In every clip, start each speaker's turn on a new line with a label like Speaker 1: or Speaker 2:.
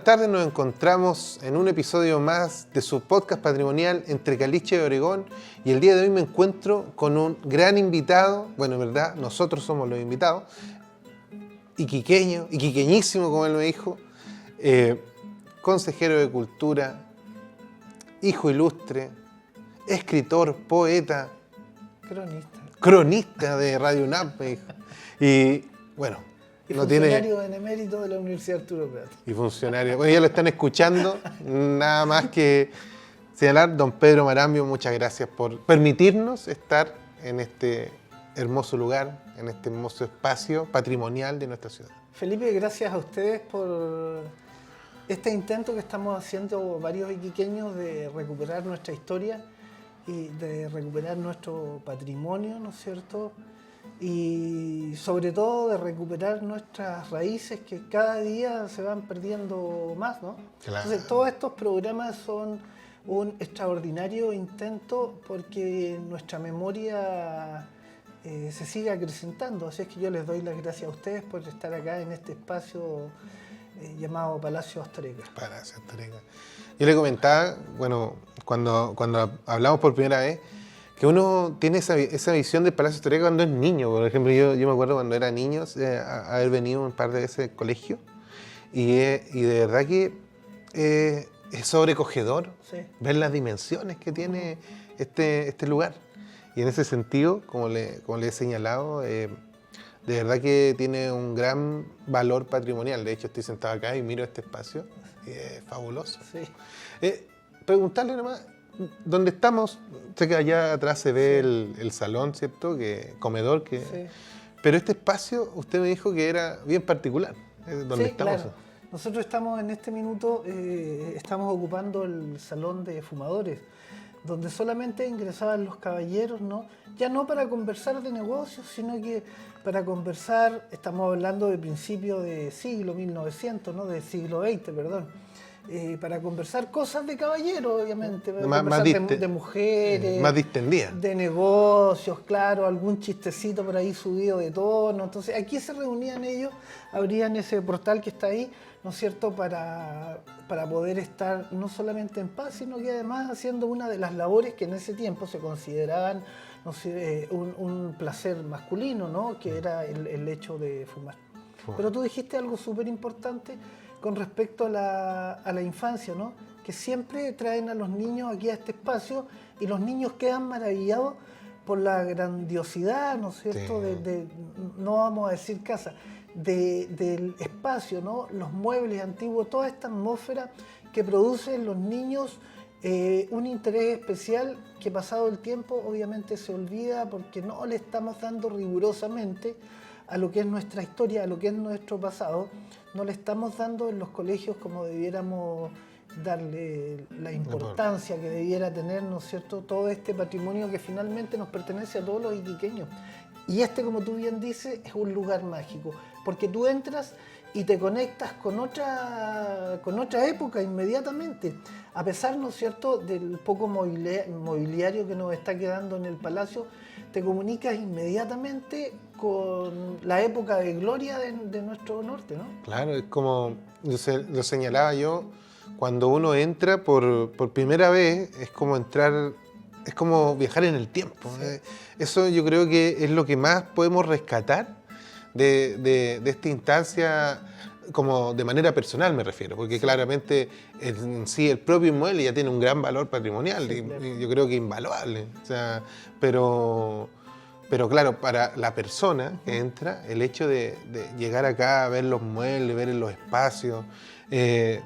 Speaker 1: buenas tardes. Nos encontramos en un episodio más de su podcast patrimonial Entre Caliche y Oregón. Y el día de hoy me encuentro con un gran invitado. Bueno, en verdad, nosotros somos los invitados. Iquiqueño, iquiqueñísimo, como él me dijo. Consejero de Cultura, hijo ilustre, escritor, poeta. Cronista de Radio UNAP, me dijo. Y bueno...
Speaker 2: Y funcionario benemérito de la Universidad Arturo Prat.
Speaker 1: Y funcionario. Bueno, ya lo están escuchando. Nada más que señalar, don Pedro Marambio, muchas gracias por permitirnos estar en este hermoso lugar, en este hermoso espacio patrimonial de nuestra ciudad.
Speaker 2: Felipe, gracias a ustedes por este intento que estamos haciendo varios iquiqueños de recuperar nuestra historia y de recuperar nuestro patrimonio, ¿no es cierto? Y sobre todo de recuperar nuestras raíces que cada día se van perdiendo más, ¿no?
Speaker 1: Claro.
Speaker 2: Entonces todos estos programas son un extraordinario intento porque nuestra memoria se sigue acrecentando. Así es que yo les doy las gracias a ustedes por estar acá en este espacio llamado Palacio Astorega.
Speaker 1: Palacio Astorega. Yo le comentaba, bueno, cuando hablamos por primera vez, que uno tiene esa visión del Palacio Astorega cuando es niño. Por ejemplo, yo me acuerdo cuando era niño haber venido un par de veces al colegio y de verdad que es sobrecogedor, sí, ver las dimensiones que tiene este lugar. Y en ese sentido, como le he señalado, de verdad que tiene un gran valor patrimonial. De hecho, estoy sentado acá y miro este espacio y es fabuloso.
Speaker 2: Sí.
Speaker 1: Preguntarle nomás, ¿dónde estamos? Sé que allá atrás se ve el salón, ¿cierto? Comedor. Sí. Pero este espacio, usted me dijo que era bien particular. ¿Dónde estamos?
Speaker 2: Claro. Nosotros estamos en este minuto, estamos ocupando el salón de fumadores, donde solamente ingresaban los caballeros, ¿no? Ya no para conversar de negocios, sino que para conversar, estamos hablando de principios de siglo 1900, ¿no? De siglo XX, perdón. Para conversar cosas de caballero, obviamente, de mujeres,
Speaker 1: más distendidas,
Speaker 2: de negocios, claro, algún chistecito por ahí subido de tono. Entonces aquí se reunían ellos, abrían ese portal que está ahí, ¿no es cierto?, para poder estar no solamente en paz, sino que además haciendo una de las labores que en ese tiempo se consideraban, no sé, un placer masculino, ¿no?, que era el hecho de fumar. Pero tú dijiste algo súper importante con respecto a la infancia, ¿no? Que siempre traen a los niños aquí a este espacio y los niños quedan maravillados por la grandiosidad, ¿no es cierto?, sí, no vamos a decir casa, del espacio, ¿no? Los muebles antiguos, toda esta atmósfera que produce en los niños un interés especial que pasado el tiempo obviamente se olvida porque no le estamos dando rigurosamente a lo que es nuestra historia, a lo que es nuestro pasado, no le estamos dando en los colegios como debiéramos darle la importancia que debiera tener, ¿no es cierto?, todo este patrimonio que finalmente nos pertenece a todos los iquiqueños. Y como tú bien dices, es un lugar mágico, porque tú entras y te conectas con otra época inmediatamente, a pesar, ¿no es cierto?, del poco mobiliario que nos está quedando en el palacio, te comunicas inmediatamente con la época de gloria de nuestro norte, ¿no?
Speaker 1: Claro, es como lo señalaba yo, cuando uno entra por primera vez, es como entrar, es como viajar en el tiempo. Sí. Eso yo creo que es lo que más podemos rescatar de esta instancia, como de manera personal me refiero, porque sí, claramente en sí el propio inmueble ya tiene un gran valor patrimonial, sí, claro, y yo creo que invaluable. O sea, pero claro, para la persona que entra, el hecho de llegar acá, ver los muebles, ver los espacios, es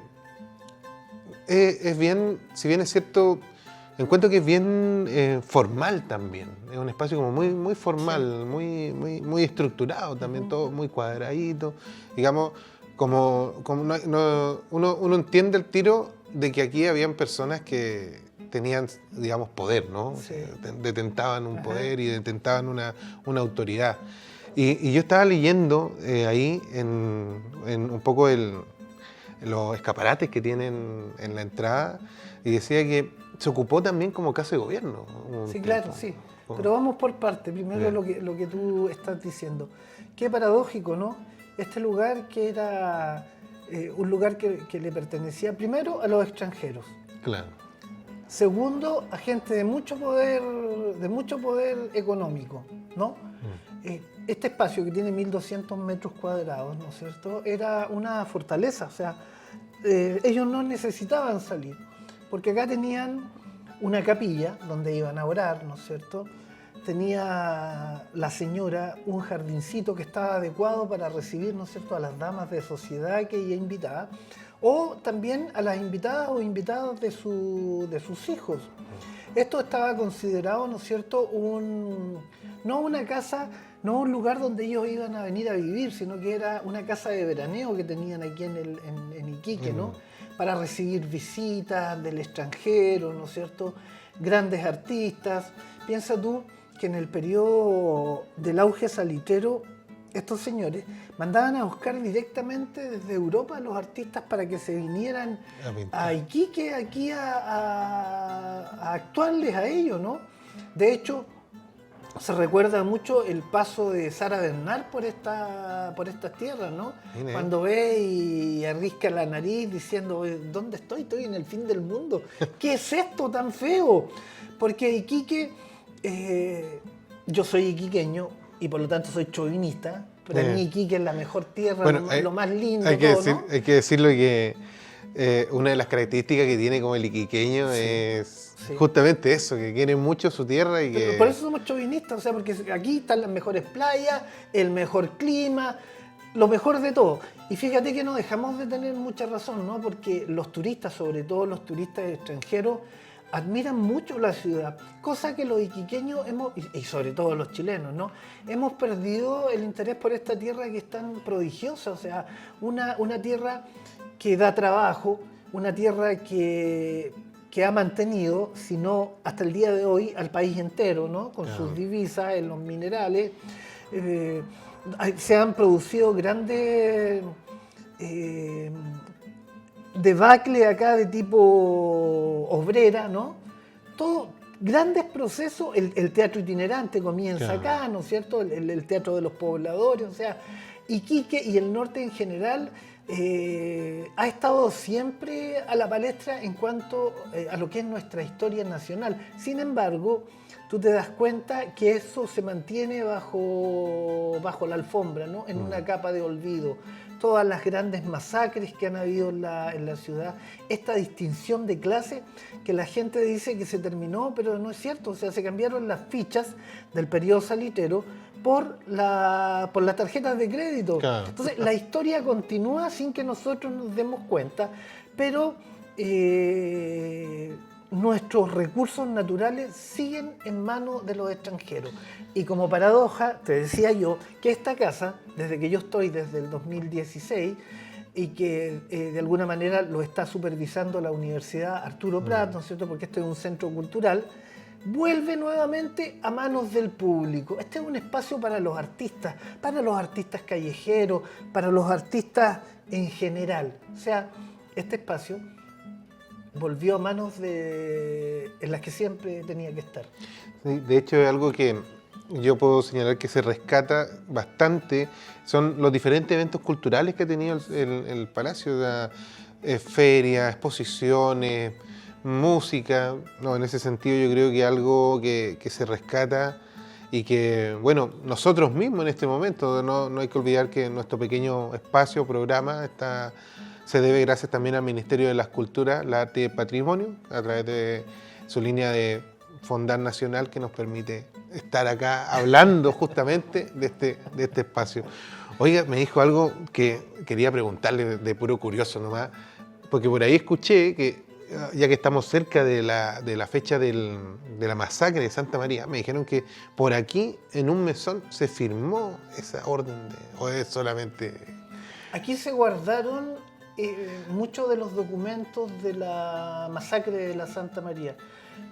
Speaker 1: bien, si bien es cierto, encuentro que es bien formal también. Es un espacio como muy, muy formal, sí, muy estructurado también, todo muy cuadradito. Digamos, uno entiende el tiro de que aquí habían personas que tenían, digamos, poder, ¿no? Sí. Detentaban un poder y detentaban una autoridad. Y yo estaba leyendo ahí en un poco los escaparates que tienen en la entrada y decía que se ocupó también como casa de gobierno.
Speaker 2: Sí, claro, sí. Pero vamos por parte. Primero lo que tú estás diciendo. Qué paradójico, ¿no? Este lugar que era un lugar que le pertenecía primero a los extranjeros.
Speaker 1: Claro.
Speaker 2: Segundo, a gente de mucho poder económico, ¿no? Este espacio que tiene 1.200 metros cuadrados, ¿no es cierto?, era una fortaleza, o sea, ellos no necesitaban salir, porque acá tenían una capilla donde iban a orar, ¿no es cierto?, tenía la señora un jardincito que estaba adecuado para recibir, ¿no es cierto?, a las damas de sociedad que ella invitaba, o también a las invitadas o invitados de sus hijos. Esto estaba considerado, ¿no es cierto?, no una casa, no un lugar donde ellos iban a venir a vivir, sino que era una casa de veraneo que tenían aquí en Iquique, ¿no?, para recibir visitas del extranjero, ¿no es cierto?, grandes artistas. Piensa tú que en el periodo del auge salitero, estos señores mandaban a buscar directamente desde Europa a los artistas para que se vinieran a Iquique, aquí a actuarles a ellos, ¿no? De hecho, se recuerda mucho el paso de Sara Bernard por estas tierras, ¿no? Mire. Cuando ve y arrisca la nariz diciendo, ¿dónde estoy? Estoy en el fin del mundo. ¿Qué es esto tan feo? Porque Iquique, yo soy iquiqueño y por lo tanto soy chauvinista. Para mí Iquique es la mejor tierra, bueno, lo más lindo.
Speaker 1: Hay que decirlo que una de las características que tiene como el iquiqueño es justamente eso, que quiere mucho su tierra y que...
Speaker 2: Por eso somos chauvinistas, o sea, porque aquí están las mejores playas, el mejor clima, lo mejor de todo. Y fíjate que no dejamos de tener mucha razón, ¿no? Porque los turistas, sobre todo los turistas extranjeros, admiran mucho la ciudad, cosa que los iquiqueños y sobre todo los chilenos, ¿no?, hemos perdido el interés por esta tierra que es tan prodigiosa, o sea, una tierra que da trabajo, una tierra que ha mantenido, si no hasta el día de hoy, al país entero, ¿no?, con sus divisas en los minerales. Se han producido grandes debacle acá de tipo obrera, ¿no? Todo, grandes procesos, el teatro itinerante comienza acá, ¿no es cierto? El teatro de los pobladores, o sea, Iquique y el norte en general ha estado siempre a la palestra en cuanto a lo que es nuestra historia nacional. Sin embargo, tú te das cuenta que eso se mantiene bajo la alfombra, ¿no?, en una capa de olvido. Todas las grandes masacres que han habido en la ciudad, esta distinción de clase que la gente dice que se terminó, pero no es cierto, o sea, se cambiaron las fichas del periodo salitero por las tarjetas de crédito. Claro. Entonces, la historia continúa sin que nosotros nos demos cuenta, pero nuestros recursos naturales siguen en manos de los extranjeros. Y como paradoja, te decía yo, que esta casa, desde que yo estoy desde el 2016, y que de alguna manera lo está supervisando la Universidad Arturo Prat, ¿no es cierto?, porque esto es un centro cultural, vuelve nuevamente a manos del público. Este es un espacio para los artistas callejeros, para los artistas en general. O sea, este espacio volvió a manos en las que siempre tenía que estar.
Speaker 1: Sí, de hecho, es algo que yo puedo señalar que se rescata bastante, son los diferentes eventos culturales que ha tenido el Palacio, ferias, exposiciones, música. No, en ese sentido yo creo que algo que se rescata y que, bueno, nosotros mismos en este momento, no hay que olvidar que nuestro pequeño espacio, programa, se debe gracias también al Ministerio de las Culturas, la Arte y el Patrimonio, a través de su línea de Fondar Nacional, que nos permite estar acá hablando justamente de este espacio. Oiga, me dijo algo que quería preguntarle de puro curioso nomás, porque por ahí escuché que, ya que estamos cerca de la fecha de la masacre de Santa María, me dijeron que por aquí, en un mesón, se firmó esa orden, o es solamente...
Speaker 2: Aquí se guardaron muchos de los documentos de la masacre de la Santa María,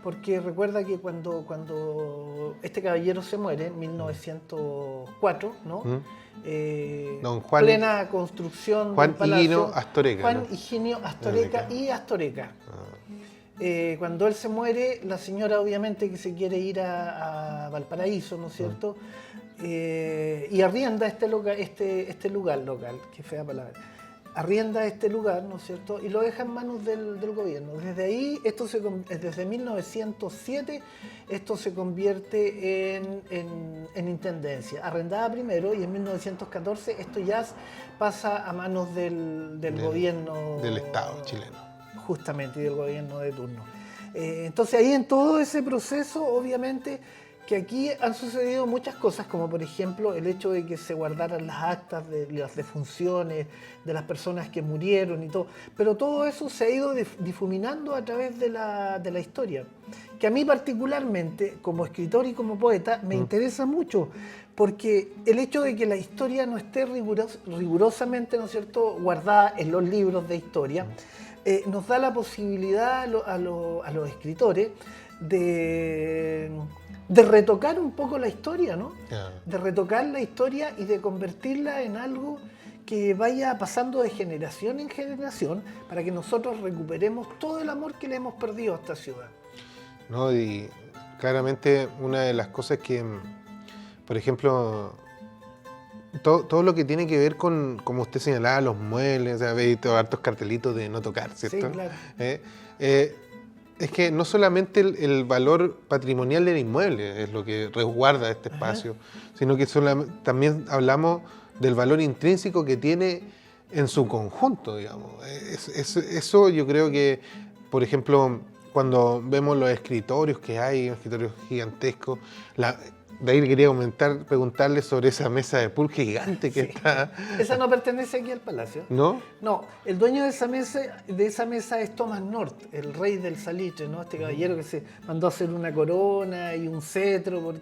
Speaker 2: porque recuerda que cuando este caballero se muere en 1904, ¿no?
Speaker 1: Don Juan,
Speaker 2: plena construcción
Speaker 1: Juan
Speaker 2: del palacio,
Speaker 1: Higinio Astoreca.
Speaker 2: Juan
Speaker 1: ¿no?
Speaker 2: Higinio Astoreca y Astoreca. Cuando él se muere, la señora obviamente que se quiere ir a Valparaíso, ¿no es cierto? Y arrienda este lugar local, qué fea palabra. arrienda este lugar, ¿no es cierto? Y lo deja en manos del gobierno. Desde ahí, desde 1907, esto se convierte en intendencia. Arrendada primero y en 1914 esto ya pasa a manos del gobierno...
Speaker 1: Del Estado chileno.
Speaker 2: Justamente, y del gobierno de turno. Entonces ahí en todo ese proceso, obviamente, que aquí han sucedido muchas cosas, como por ejemplo el hecho de que se guardaran las actas de las defunciones, de las personas que murieron y todo, pero todo eso se ha ido difuminando a través de la historia, que a mí particularmente, como escritor y como poeta, me interesa mucho, porque el hecho de que la historia no esté rigurosamente, ¿no es cierto?, guardada en los libros de historia, nos da la posibilidad a los escritores de retocar un poco la historia, ¿no?
Speaker 1: Yeah.
Speaker 2: De retocar la historia y de convertirla en algo que vaya pasando de generación en generación para que nosotros recuperemos todo el amor que le hemos perdido a esta ciudad.
Speaker 1: No, y claramente una de las cosas que, por ejemplo, todo lo que tiene que ver con, como usted señalaba, los muebles, o sea, veis hartos cartelitos de no tocar, ¿cierto?
Speaker 2: Sí, claro.
Speaker 1: Es que no solamente el valor patrimonial del inmueble es lo que resguarda este espacio, sino que también hablamos del valor intrínseco que tiene en su conjunto, digamos. Eso yo creo que, por ejemplo, cuando vemos los escritorios que hay, escritorios gigantescos, de ahí quería preguntarle sobre esa mesa de pool gigante que está.
Speaker 2: Esa no pertenece aquí al palacio.
Speaker 1: ¿No?
Speaker 2: No, el dueño de esa mesa es Thomas North, el rey del salitre, ¿no? Este caballero que se mandó a hacer una corona y un cetro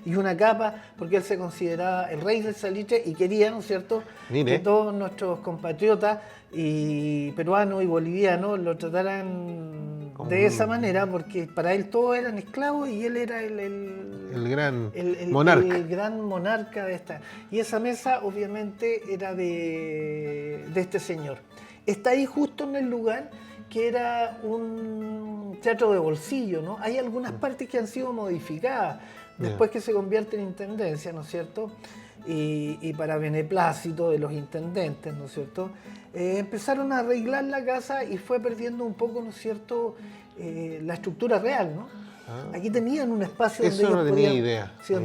Speaker 2: y una capa porque él se consideraba el rey del salitre y quería, ¿no es cierto?,
Speaker 1: Mire,
Speaker 2: que todos nuestros compatriotas y peruanos y bolivianos lo trataran de esa manera, porque para él todos eran esclavos y él era
Speaker 1: el gran monarca.
Speaker 2: El gran monarca de esta. Y esa mesa obviamente era de este señor. Está ahí justo en el lugar que era un teatro de bolsillo, ¿no? Hay algunas partes que han sido modificadas después que se convierte en intendencia, ¿no es cierto? Y para beneplácito de los intendentes, ¿no es cierto? Empezaron a arreglar la casa y fue perdiendo un poco, ¿no es cierto?, la estructura real, ¿no? Aquí tenían un espacio donde
Speaker 1: Eso no tenía
Speaker 2: podían,
Speaker 1: idea.
Speaker 2: sí,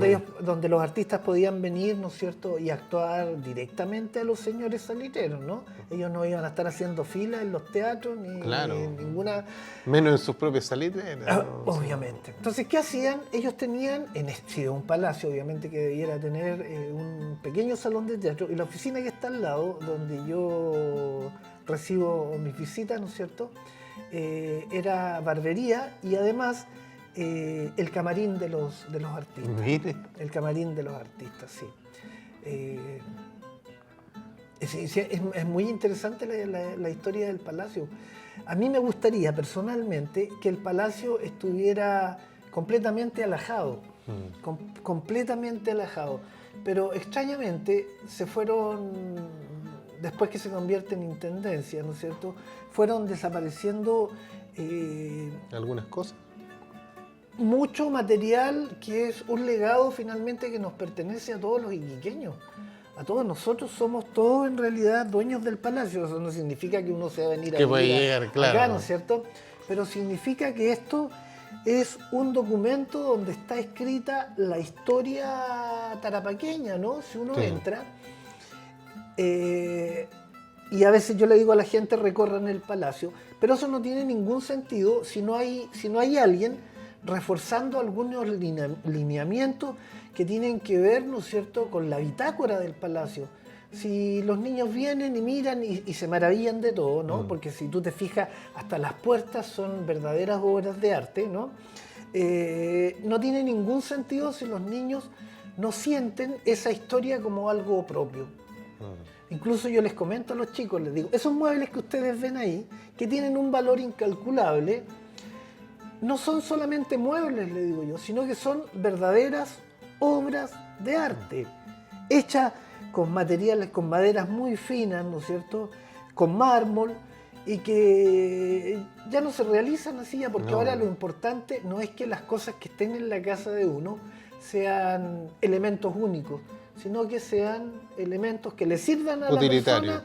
Speaker 2: donde los artistas podían venir, ¿no es cierto?, y actuar directamente a los señores salitreros, ¿no? Ellos no iban a estar haciendo fila en los teatros ni en ninguna...
Speaker 1: Menos en sus propias salitreras.
Speaker 2: Obviamente. Entonces, ¿qué hacían? Ellos tenían, un palacio, obviamente, que debiera tener un pequeño salón de teatro, y la oficina que está al lado, donde yo recibo mis visitas, ¿no es cierto?, era barbería y además... el camarín de los artistas.
Speaker 1: Mire.
Speaker 2: El camarín de los artistas, sí. Es muy interesante la historia del palacio. A mí me gustaría personalmente que el palacio estuviera completamente alajado, completamente alajado. Pero extrañamente se fueron, después que se convierte en intendencia, ¿no es cierto?, fueron desapareciendo...
Speaker 1: algunas cosas.
Speaker 2: Mucho material que es un legado finalmente que nos pertenece a todos los iquiqueños. A todos nosotros somos todos en realidad dueños del palacio. Eso no significa que uno se va a venir a vivir acá, ¿no es cierto? Pero significa que esto es un documento donde está escrita la historia tarapaqueña, ¿no? Si uno entra... y a veces yo le digo a la gente recorran el palacio, pero eso no tiene ningún sentido si no hay alguien reforzando algunos lineamientos que tienen que ver, ¿no es cierto?, con la bitácora del palacio. Si los niños vienen y miran y se maravillan de todo, ¿no? Porque si tú te fijas, hasta las puertas son verdaderas obras de arte, ¿no? No tiene ningún sentido si los niños no sienten esa historia como algo propio. Incluso yo les comento a los chicos, les digo, esos muebles que ustedes ven ahí, que tienen un valor incalculable, no son solamente muebles, le digo yo, sino que son verdaderas obras de arte, hechas con materiales, con maderas muy finas, ¿no es cierto?, con mármol, y que ya no se realizan así, porque ahora lo importante no es que las cosas que estén en la casa de uno sean elementos únicos, sino que sean elementos que le sirvan a la persona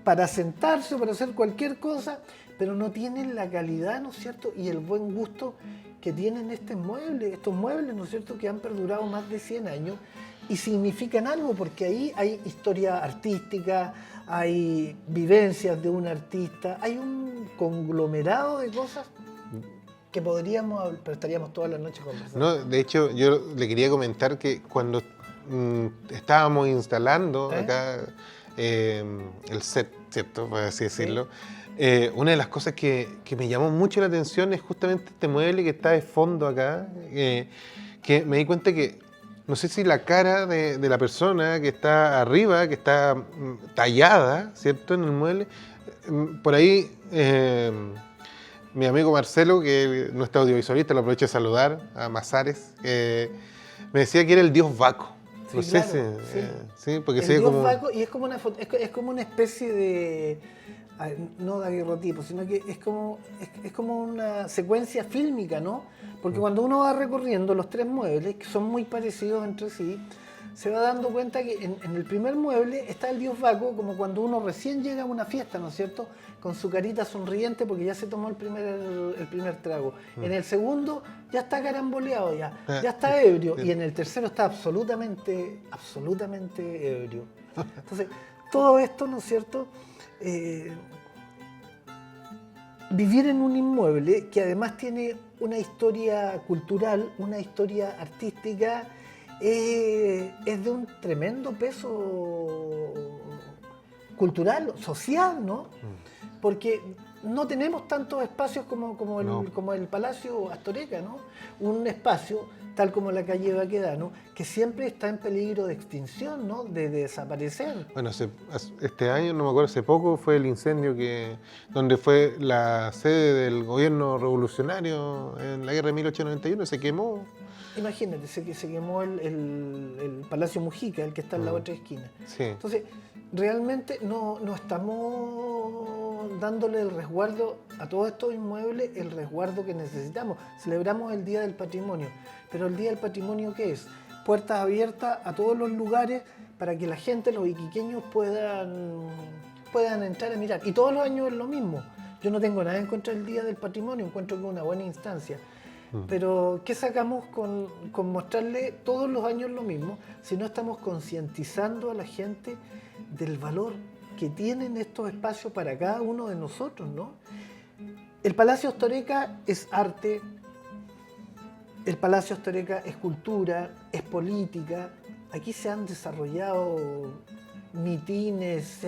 Speaker 2: para sentarse o para hacer cualquier cosa, pero no tienen la calidad, ¿no es cierto?, y el buen gusto que tienen estos muebles, ¿no es cierto?, que han perdurado más de 100 años y significan algo, porque ahí hay historia artística, hay vivencias de un artista, hay un conglomerado de cosas que podríamos hablar, pero estaríamos toda la noche conversando.
Speaker 1: No, de hecho, yo le quería comentar que cuando estábamos instalando acá el set, ¿cierto?, por así decirlo, una de las cosas que me llamó mucho la atención es justamente este mueble que está de fondo acá, que me di cuenta que no sé si la cara de la persona que está arriba, que está tallada, ¿cierto?, en el mueble, por ahí mi amigo Marcelo, que es nuestro audiovisualista, lo aprovecho de saludar, a Mazares, me decía que era el dios Baco.
Speaker 2: Sí,
Speaker 1: No sé
Speaker 2: claro,
Speaker 1: si, sí, porque
Speaker 2: el
Speaker 1: se ve
Speaker 2: dios
Speaker 1: como...
Speaker 2: Baco, y es como una especie de, no daguerrotipo, sino que es como una secuencia fílmica, ¿no? Porque cuando uno va recorriendo los tres muebles, que son muy parecidos entre sí, se va dando cuenta que en el primer mueble está el dios Baco, como cuando uno recién llega a una fiesta, ¿no es cierto?, con su carita sonriente porque ya se tomó el primer trago. En el segundo ya está caramboleado, ya está ebrio, y en el tercero está absolutamente ebrio. Entonces, todo esto, ¿no es cierto?, vivir en un inmueble que además tiene una historia cultural, una historia artística, es de un tremendo peso cultural, social, ¿no? Porque no tenemos tantos espacios como el Palacio Astorga, ¿no? Un espacio tal como la calle Baquedano, que siempre está en peligro de extinción, ¿no?, de desaparecer.
Speaker 1: Bueno, este año, no me acuerdo, hace poco fue el incendio donde fue la sede del gobierno revolucionario en la guerra de 1891, se quemó.
Speaker 2: Imagínate, se quemó el Palacio Mujica, el que está en la otra esquina.
Speaker 1: Sí.
Speaker 2: Entonces, realmente no estamos dándole el resguardo a todos estos inmuebles, el resguardo que necesitamos. Celebramos el Día del Patrimonio, pero el Día del Patrimonio, ¿qué es? Puertas abiertas a todos los lugares para que la gente, los iquiqueños, puedan entrar a mirar. Y todos los años es lo mismo. Yo no tengo nada en contra del Día del Patrimonio, encuentro que es una buena instancia. Pero, ¿qué sacamos con mostrarle todos los años lo mismo si no estamos concientizando a la gente del valor que tienen estos espacios para cada uno de nosotros, ¿no? El Palacio Astorga es arte, el Palacio Astorga es cultura, es política. Aquí se han desarrollado mitines,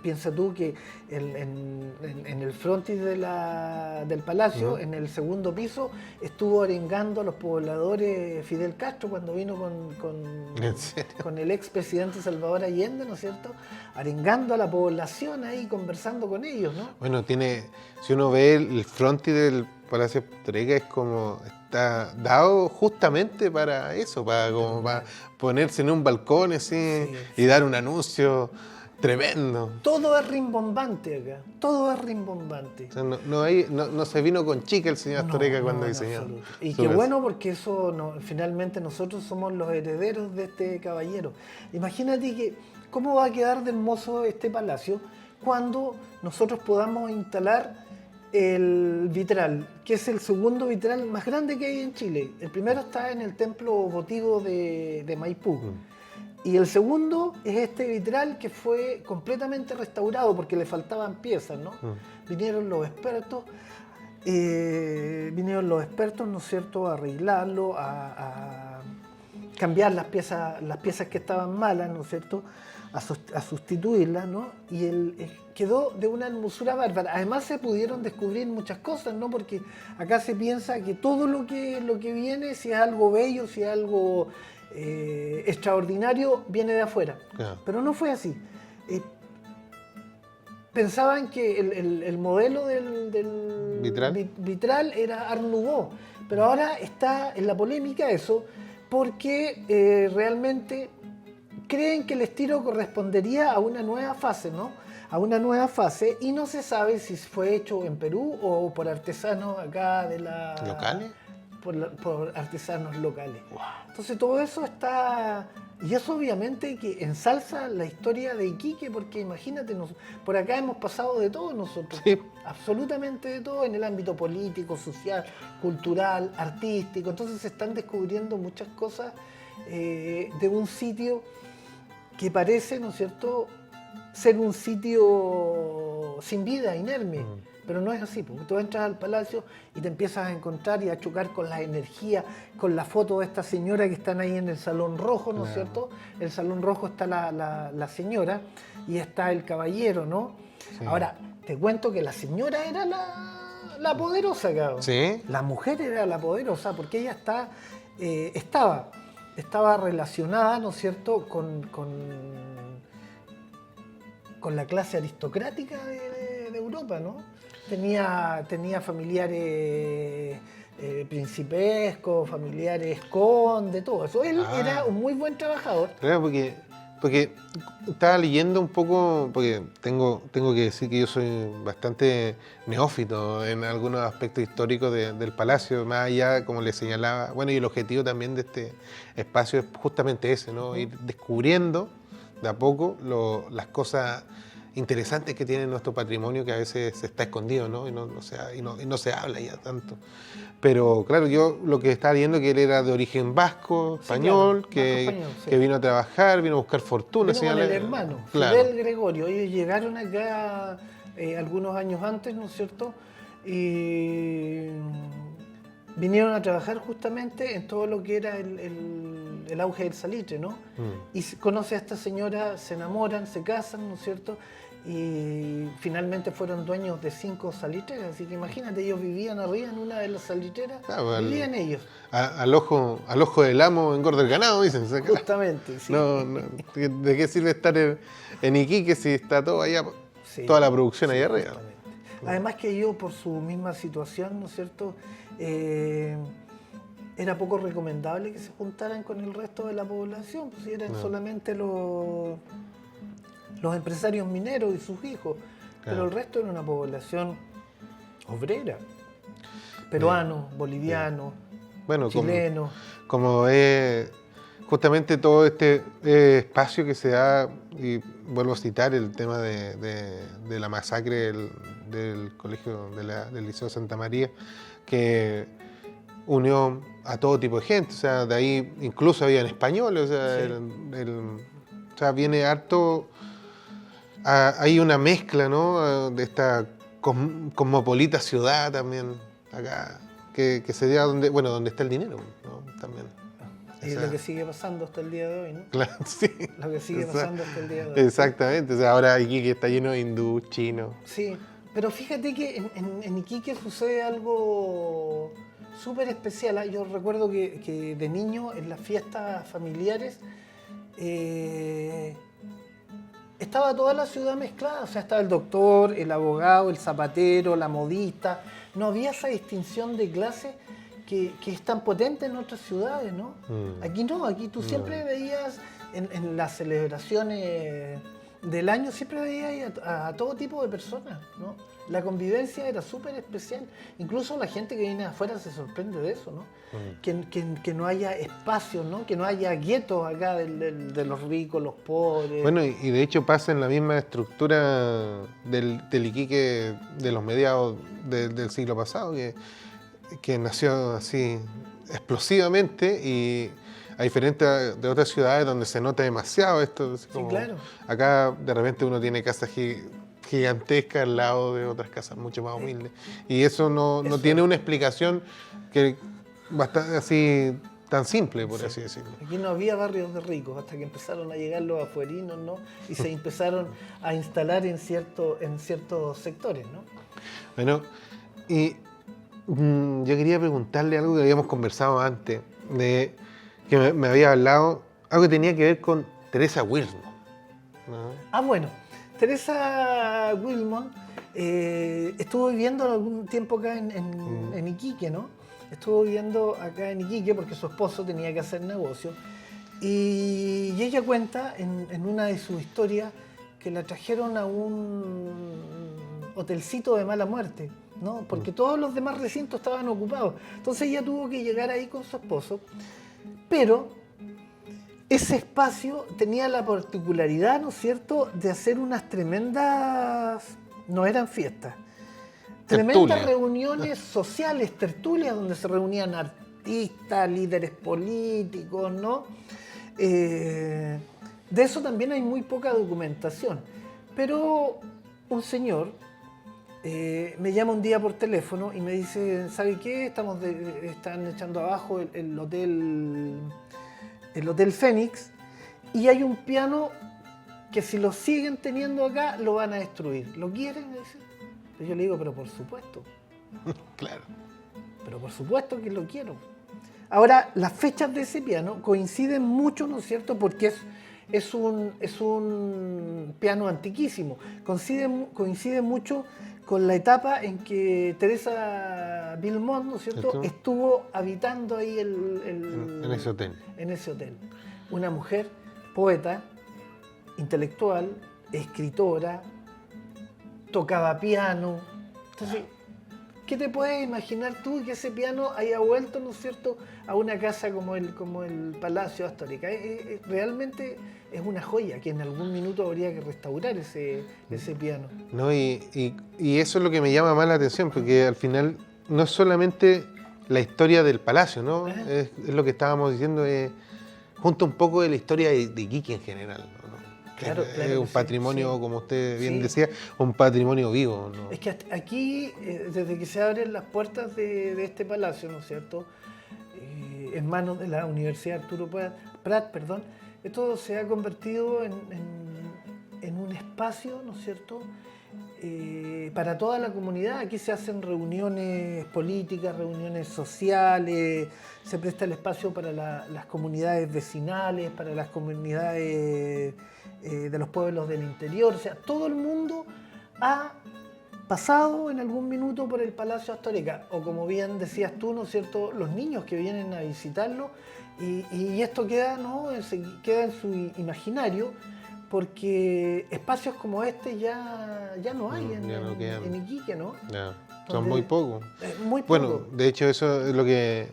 Speaker 2: piensa tú que en el frontis del palacio, en el segundo piso, estuvo arengando a los pobladores Fidel Castro cuando vino con el expresidente Salvador Allende, ¿no es cierto?, arengando a la población ahí, conversando con ellos, ¿no?
Speaker 1: Bueno, si uno ve el frontis del Palacio Astorga, es como está dado justamente para eso, para ponerse en un balcón así, y dar un anuncio tremendo.
Speaker 2: Todo es rimbombante acá, todo es rimbombante.
Speaker 1: O sea, no se vino con chica el señor Astorga cuando diseñó.
Speaker 2: Y qué bueno, porque eso finalmente nosotros somos los herederos de este caballero. Imagínate que cómo va a quedar de hermoso este palacio cuando nosotros podamos instalar el vitral, que es el segundo vitral más grande que hay en Chile. El primero está en el templo votivo de Maipú. Y el segundo es este vitral que fue completamente restaurado porque le faltaban piezas, ¿no? Vinieron los expertos, ¿no es cierto?, a arreglarlo, a cambiar las piezas que estaban malas, ¿no es cierto?, a sustituirlas, ¿no? Y quedó de una hermosura bárbara. Además se pudieron descubrir muchas cosas, ¿no? Porque acá se piensa que todo lo que viene, si es algo bello, si es algo extraordinario, viene de afuera.
Speaker 1: Claro.
Speaker 2: Pero no fue así. Pensaban que el modelo del vitral era Art Nouveau, pero ahora está en la polémica eso, porque realmente creen que el estilo correspondería a una nueva fase, ¿no? A una nueva fase, y no se sabe si fue hecho en Perú o por artesanos acá de la...
Speaker 1: ¿Locales?
Speaker 2: Por artesanos locales.
Speaker 1: Wow.
Speaker 2: Entonces todo eso Y eso obviamente que ensalza la historia de Iquique, porque imagínate, por acá hemos pasado de todo nosotros,
Speaker 1: Sí.
Speaker 2: absolutamente de todo en el ámbito político, social, cultural, artístico. Entonces se están descubriendo muchas cosas de un sitio que parece, ¿no es cierto?, ser un sitio sin vida, inerme. Pero no es así, porque tú entras al palacio y te empiezas a encontrar y a chocar con la energía, con la foto de esta señora que están ahí en el Salón Rojo, ¿no es cierto? En el Salón Rojo está la señora y está el caballero, ¿no?
Speaker 1: Sí.
Speaker 2: Ahora, te cuento que la señora era la poderosa, cabrón.
Speaker 1: ¿Sí?
Speaker 2: La mujer era la poderosa porque ella estaba relacionada, ¿no es cierto?, con la clase aristocrática de Europa, ¿no? Tenía familiares principescos, familiares conde, todo eso. Él era un muy buen trabajador.
Speaker 1: Claro, porque estaba leyendo un poco, porque tengo que decir que yo soy bastante neófito en algunos aspectos históricos del palacio, más allá, como le señalaba, bueno, y el objetivo también de este espacio es justamente ese, ¿no? Ir descubriendo de a poco las cosas interesantes que tiene nuestro patrimonio, que a veces se está escondido, ¿no? Y no se habla ya tanto. Pero claro, yo lo que estaba viendo que él era de origen vasco, español,
Speaker 2: Sí, claro, vasco español, sí.
Speaker 1: que vino a trabajar, vino a buscar fortuna.
Speaker 2: Vino con el hermano,
Speaker 1: claro.
Speaker 2: Fidel Gregorio. Ellos llegaron acá algunos años antes, ¿no es cierto? Y vinieron a trabajar justamente en todo lo que era el auge del salitre, ¿no? Y conoce a esta señora, se enamoran, se casan, ¿no es cierto? Y finalmente fueron dueños de 5 salitreras, así que imagínate, ellos vivían arriba en una de las salitreras, vivían ellos.
Speaker 1: Al ojo del amo engorda el ganado, dicen.
Speaker 2: Justamente, sí.
Speaker 1: ¿De qué sirve estar en Iquique si está todo allá, sí, toda la producción allá arriba?
Speaker 2: Además que ellos, por su misma situación, ¿no es cierto?, era poco recomendable que se juntaran con el resto de la población, pues eran solamente los empresarios mineros y sus hijos, pero el resto era una población obrera, peruanos, bolivianos, chilenos.
Speaker 1: Como justamente todo este espacio que se da, y vuelvo a citar el tema de la masacre del colegio del Liceo Santa María, que unió a todo tipo de gente, o sea, de ahí incluso habían españoles, o sea, o sea, viene harto. Hay una mezcla, ¿no?, de esta cosmopolita ciudad también acá, que se da donde está el dinero, ¿no? También.
Speaker 2: Es lo que sigue pasando hasta el día de hoy, ¿no?
Speaker 1: Claro, sí.
Speaker 2: Lo que sigue pasando hasta el día de hoy.
Speaker 1: Exactamente, o sea, ahora Iquique está lleno de hindú, chino.
Speaker 2: Sí, pero fíjate que en Iquique sucede algo súper especial. Yo recuerdo que de niño en las fiestas familiares estaba toda la ciudad mezclada, o sea, estaba el doctor, el abogado, el zapatero, la modista. No había esa distinción de clase que es tan potente en otras ciudades, ¿no? Aquí no, aquí tú siempre veías en las celebraciones del año, siempre veías a todo tipo de personas, ¿no? La convivencia era súper especial. Incluso la gente que viene de afuera se sorprende de eso, ¿no? Que no haya espacios, ¿no? Que no haya guetos acá de los ricos, los pobres.
Speaker 1: Bueno, y de hecho pasa en la misma estructura del Iquique de los mediados del siglo pasado, que nació así explosivamente, y a diferencia de otras ciudades donde se nota demasiado esto.
Speaker 2: Sí, claro.
Speaker 1: Acá de repente uno tiene casas gigantescas al lado de otras casas mucho más humildes. Y eso no tiene una explicación que bastante así tan simple, por así decirlo.
Speaker 2: Aquí no había barrios de ricos hasta que empezaron a llegar los afuerinos, ¿no? Y se empezaron a instalar en ciertos sectores, ¿no?
Speaker 1: Bueno, y yo quería preguntarle algo que habíamos conversado antes, que me había hablado, algo que tenía que ver con Teresa Wilmot, ¿no?
Speaker 2: Bueno, Teresa Wilmot estuvo viviendo algún tiempo acá en Iquique, ¿no? Estuvo viviendo acá en Iquique porque su esposo tenía que hacer negocio. Y ella cuenta en una de sus historias que la trajeron a un hotelcito de mala muerte, ¿no? Porque todos los demás recintos estaban ocupados. Entonces ella tuvo que llegar ahí con su esposo. Pero ese espacio tenía la particularidad, ¿no es cierto?, de hacer unas tremendas, no eran fiestas, tremendas
Speaker 1: Tertulia.
Speaker 2: reuniones sociales, tertulias, donde se reunían artistas, líderes políticos, ¿no? De eso también hay muy poca documentación. Pero un señor me llama un día por teléfono y me dice, ¿sabe qué? Están echando abajo el Hotel Fénix y hay un piano que si lo siguen teniendo acá lo van a destruir. ¿Lo quieren? Me dice. Y yo le digo, pero por supuesto.
Speaker 1: Claro.
Speaker 2: Pero por supuesto que lo quiero. Ahora, las fechas de ese piano coinciden mucho, ¿no es cierto? Porque es un piano antiquísimo. Coincide mucho con la etapa en que Teresa Vilmont, ¿no es cierto?, estuvo habitando ahí
Speaker 1: en ese hotel.
Speaker 2: En ese hotel. Una mujer poeta, intelectual, escritora, tocaba piano. Entonces, ¿qué te puedes imaginar tú que ese piano haya vuelto, ¿no es cierto?, a una casa como el Palacio Astórica? Realmente es una joya que en algún minuto habría que restaurar ese piano.
Speaker 1: No, y eso es lo que me llama más la atención, porque al final no es solamente la historia del palacio, ¿no? Es lo que estábamos diciendo, junto un poco de la historia de Iquique en general, ¿no?
Speaker 2: Claro,
Speaker 1: Es un patrimonio,
Speaker 2: sí.
Speaker 1: Como usted bien decía, un patrimonio vivo, ¿no?
Speaker 2: Es que aquí, desde que se abren las puertas de este palacio, ¿no es cierto?, en manos de la Universidad Arturo Prat, esto se ha convertido en un espacio, ¿no es cierto?, para toda la comunidad. Aquí se hacen reuniones políticas, reuniones sociales, se presta el espacio para las comunidades vecinales, para las comunidades de los pueblos del interior. O sea, todo el mundo ha pasado en algún minuto por el Palacio Astórica, o como bien decías tú, ¿no es cierto?, los niños que vienen a visitarlo, y esto queda, ¿no?, queda en su imaginario, porque espacios como este ya no hay en Iquique, ¿no?
Speaker 1: No, son muy pocos.
Speaker 2: Muy poco.
Speaker 1: Bueno, de hecho eso es lo que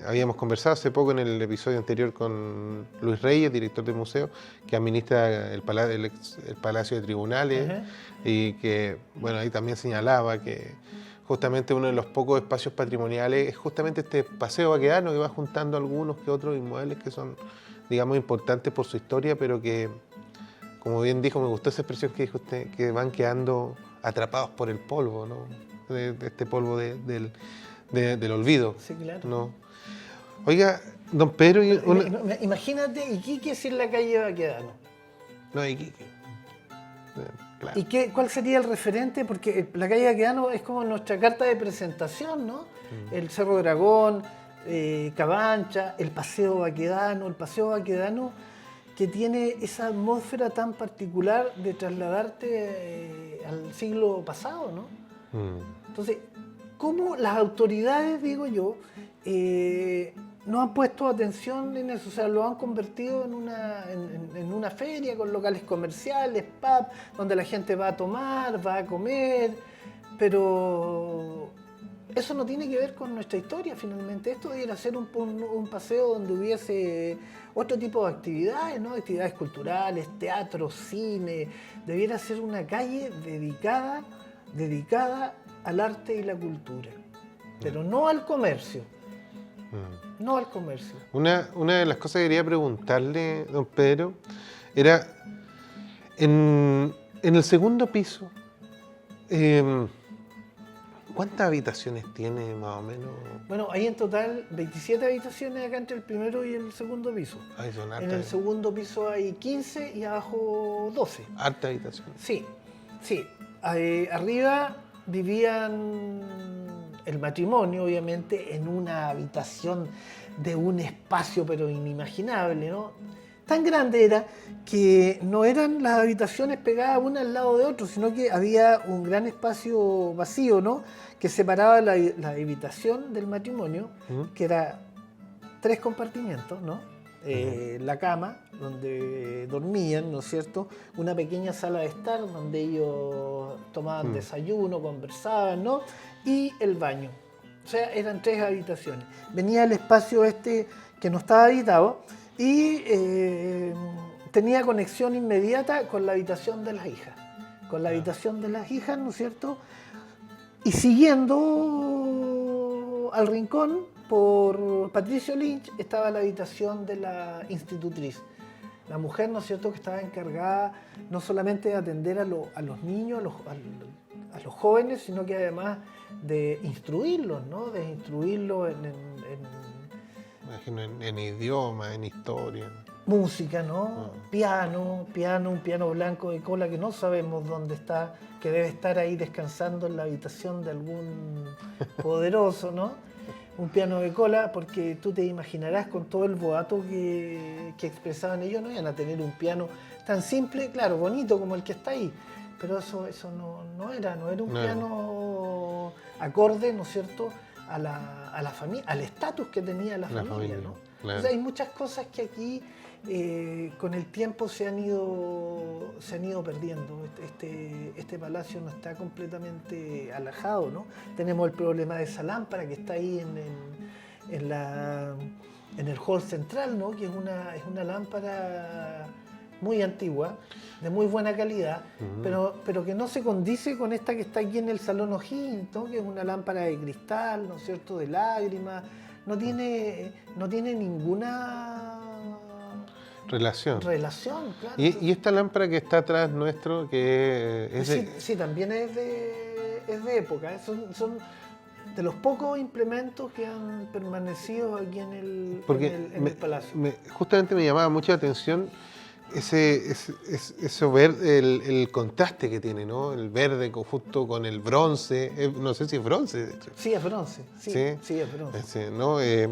Speaker 1: habíamos conversado hace poco en el episodio anterior con Luis Reyes, director del museo, que administra el Palacio de Tribunales. Uh-huh. Y que, bueno, ahí también señalaba que justamente uno de los pocos espacios patrimoniales es justamente este Paseo Baquedano, que va juntando algunos que otros inmuebles que son, digamos, importantes por su historia, pero que, como bien dijo, me gustó esa expresión que dijo usted, que van quedando atrapados por el polvo, ¿no? De este polvo del olvido.
Speaker 2: Sí, claro.
Speaker 1: ¿No? Oiga, don Pedro...
Speaker 2: Imagínate Iquique sin la calle Baquedano.
Speaker 1: No, Iquique. Claro.
Speaker 2: ¿Y cuál sería el referente? Porque la calle Baquedano es como nuestra carta de presentación, ¿no? El Cerro Dragón, Cabancha, el Paseo Baquedano que tiene esa atmósfera tan particular de trasladarte al siglo pasado, ¿no? Entonces, ¿cómo las autoridades, digo yo, no han puesto atención en eso? O sea, lo han convertido en una feria con locales comerciales, pub, donde la gente va a tomar, va a comer, pero eso no tiene que ver con nuestra historia finalmente. Esto debería ser un paseo donde hubiese otro tipo de actividades, ¿no? Actividades culturales, teatro, cine. Debiera ser una calle dedicada al arte y la cultura, pero no al comercio. No al comercio.
Speaker 1: Una de las cosas que quería preguntarle, don Pedro, era en el segundo piso, ¿cuántas habitaciones tiene más o menos?
Speaker 2: Bueno, hay en total 27 habitaciones acá entre el primero y el segundo piso.
Speaker 1: Ay, son hartas.
Speaker 2: En el segundo piso hay 15 y abajo 12.
Speaker 1: ¿Hartas habitaciones?
Speaker 2: Sí. Arriba vivían el matrimonio, obviamente, en una habitación de un espacio pero inimaginable, ¿no? Tan grande era que no eran las habitaciones pegadas una al lado de otra, sino que había un gran espacio vacío, ¿no?, que separaba la habitación del matrimonio, que era 3 compartimientos, ¿no? La cama, donde dormían, ¿no es cierto? Una pequeña sala de estar, donde ellos tomaban desayuno, conversaban, ¿no? Y el baño. O sea, eran 3 habitaciones. Venía el espacio que no estaba habitado, y tenía conexión inmediata con la habitación de las hijas. Con la habitación de las hijas, ¿no es cierto? Y siguiendo al rincón, por Patricio Lynch, estaba la habitación de la institutriz. La mujer, ¿no es cierto?, que estaba encargada no solamente de atender a los niños, a los jóvenes, sino que además de instruirlos, ¿no? De instruirlos
Speaker 1: Imagino en idioma, en historia.
Speaker 2: música, ¿no? Un piano blanco de cola que no sabemos dónde está, que debe estar ahí descansando en la habitación de algún poderoso, ¿no? Un piano de cola, porque tú te imaginarás con todo el boato que expresaban ellos, no iban a tener un piano tan simple, claro, bonito como el que está ahí, pero eso no era un piano acorde, ¿no es cierto?, a la familia, al estatus que tenía la familia, ¿no?
Speaker 1: Claro.
Speaker 2: O sea, hay muchas cosas que aquí con el tiempo se han ido perdiendo. Este palacio no está completamente alejado, ¿no? Tenemos el problema de esa lámpara que está ahí en el hall central, ¿no? Que es una lámpara muy antigua, de muy buena calidad, pero que no se condice con esta que está aquí en el Salón O'Higgins, ¿no? Que es una lámpara de cristal, ¿no es cierto?, de lágrimas. No tiene ninguna
Speaker 1: relación,
Speaker 2: claro.
Speaker 1: Y esta lámpara que está atrás nuestro, que es
Speaker 2: Sí, también es de época. Son de los pocos implementos que han permanecido aquí en el palacio.
Speaker 1: Justamente me llamaba mucho la atención eso ver el contraste que tiene, ¿no? El verde justo con el bronce, no sé si es bronce, de hecho.
Speaker 2: Sí, es bronce, sí, es bronce.
Speaker 1: Sí, ¿no? De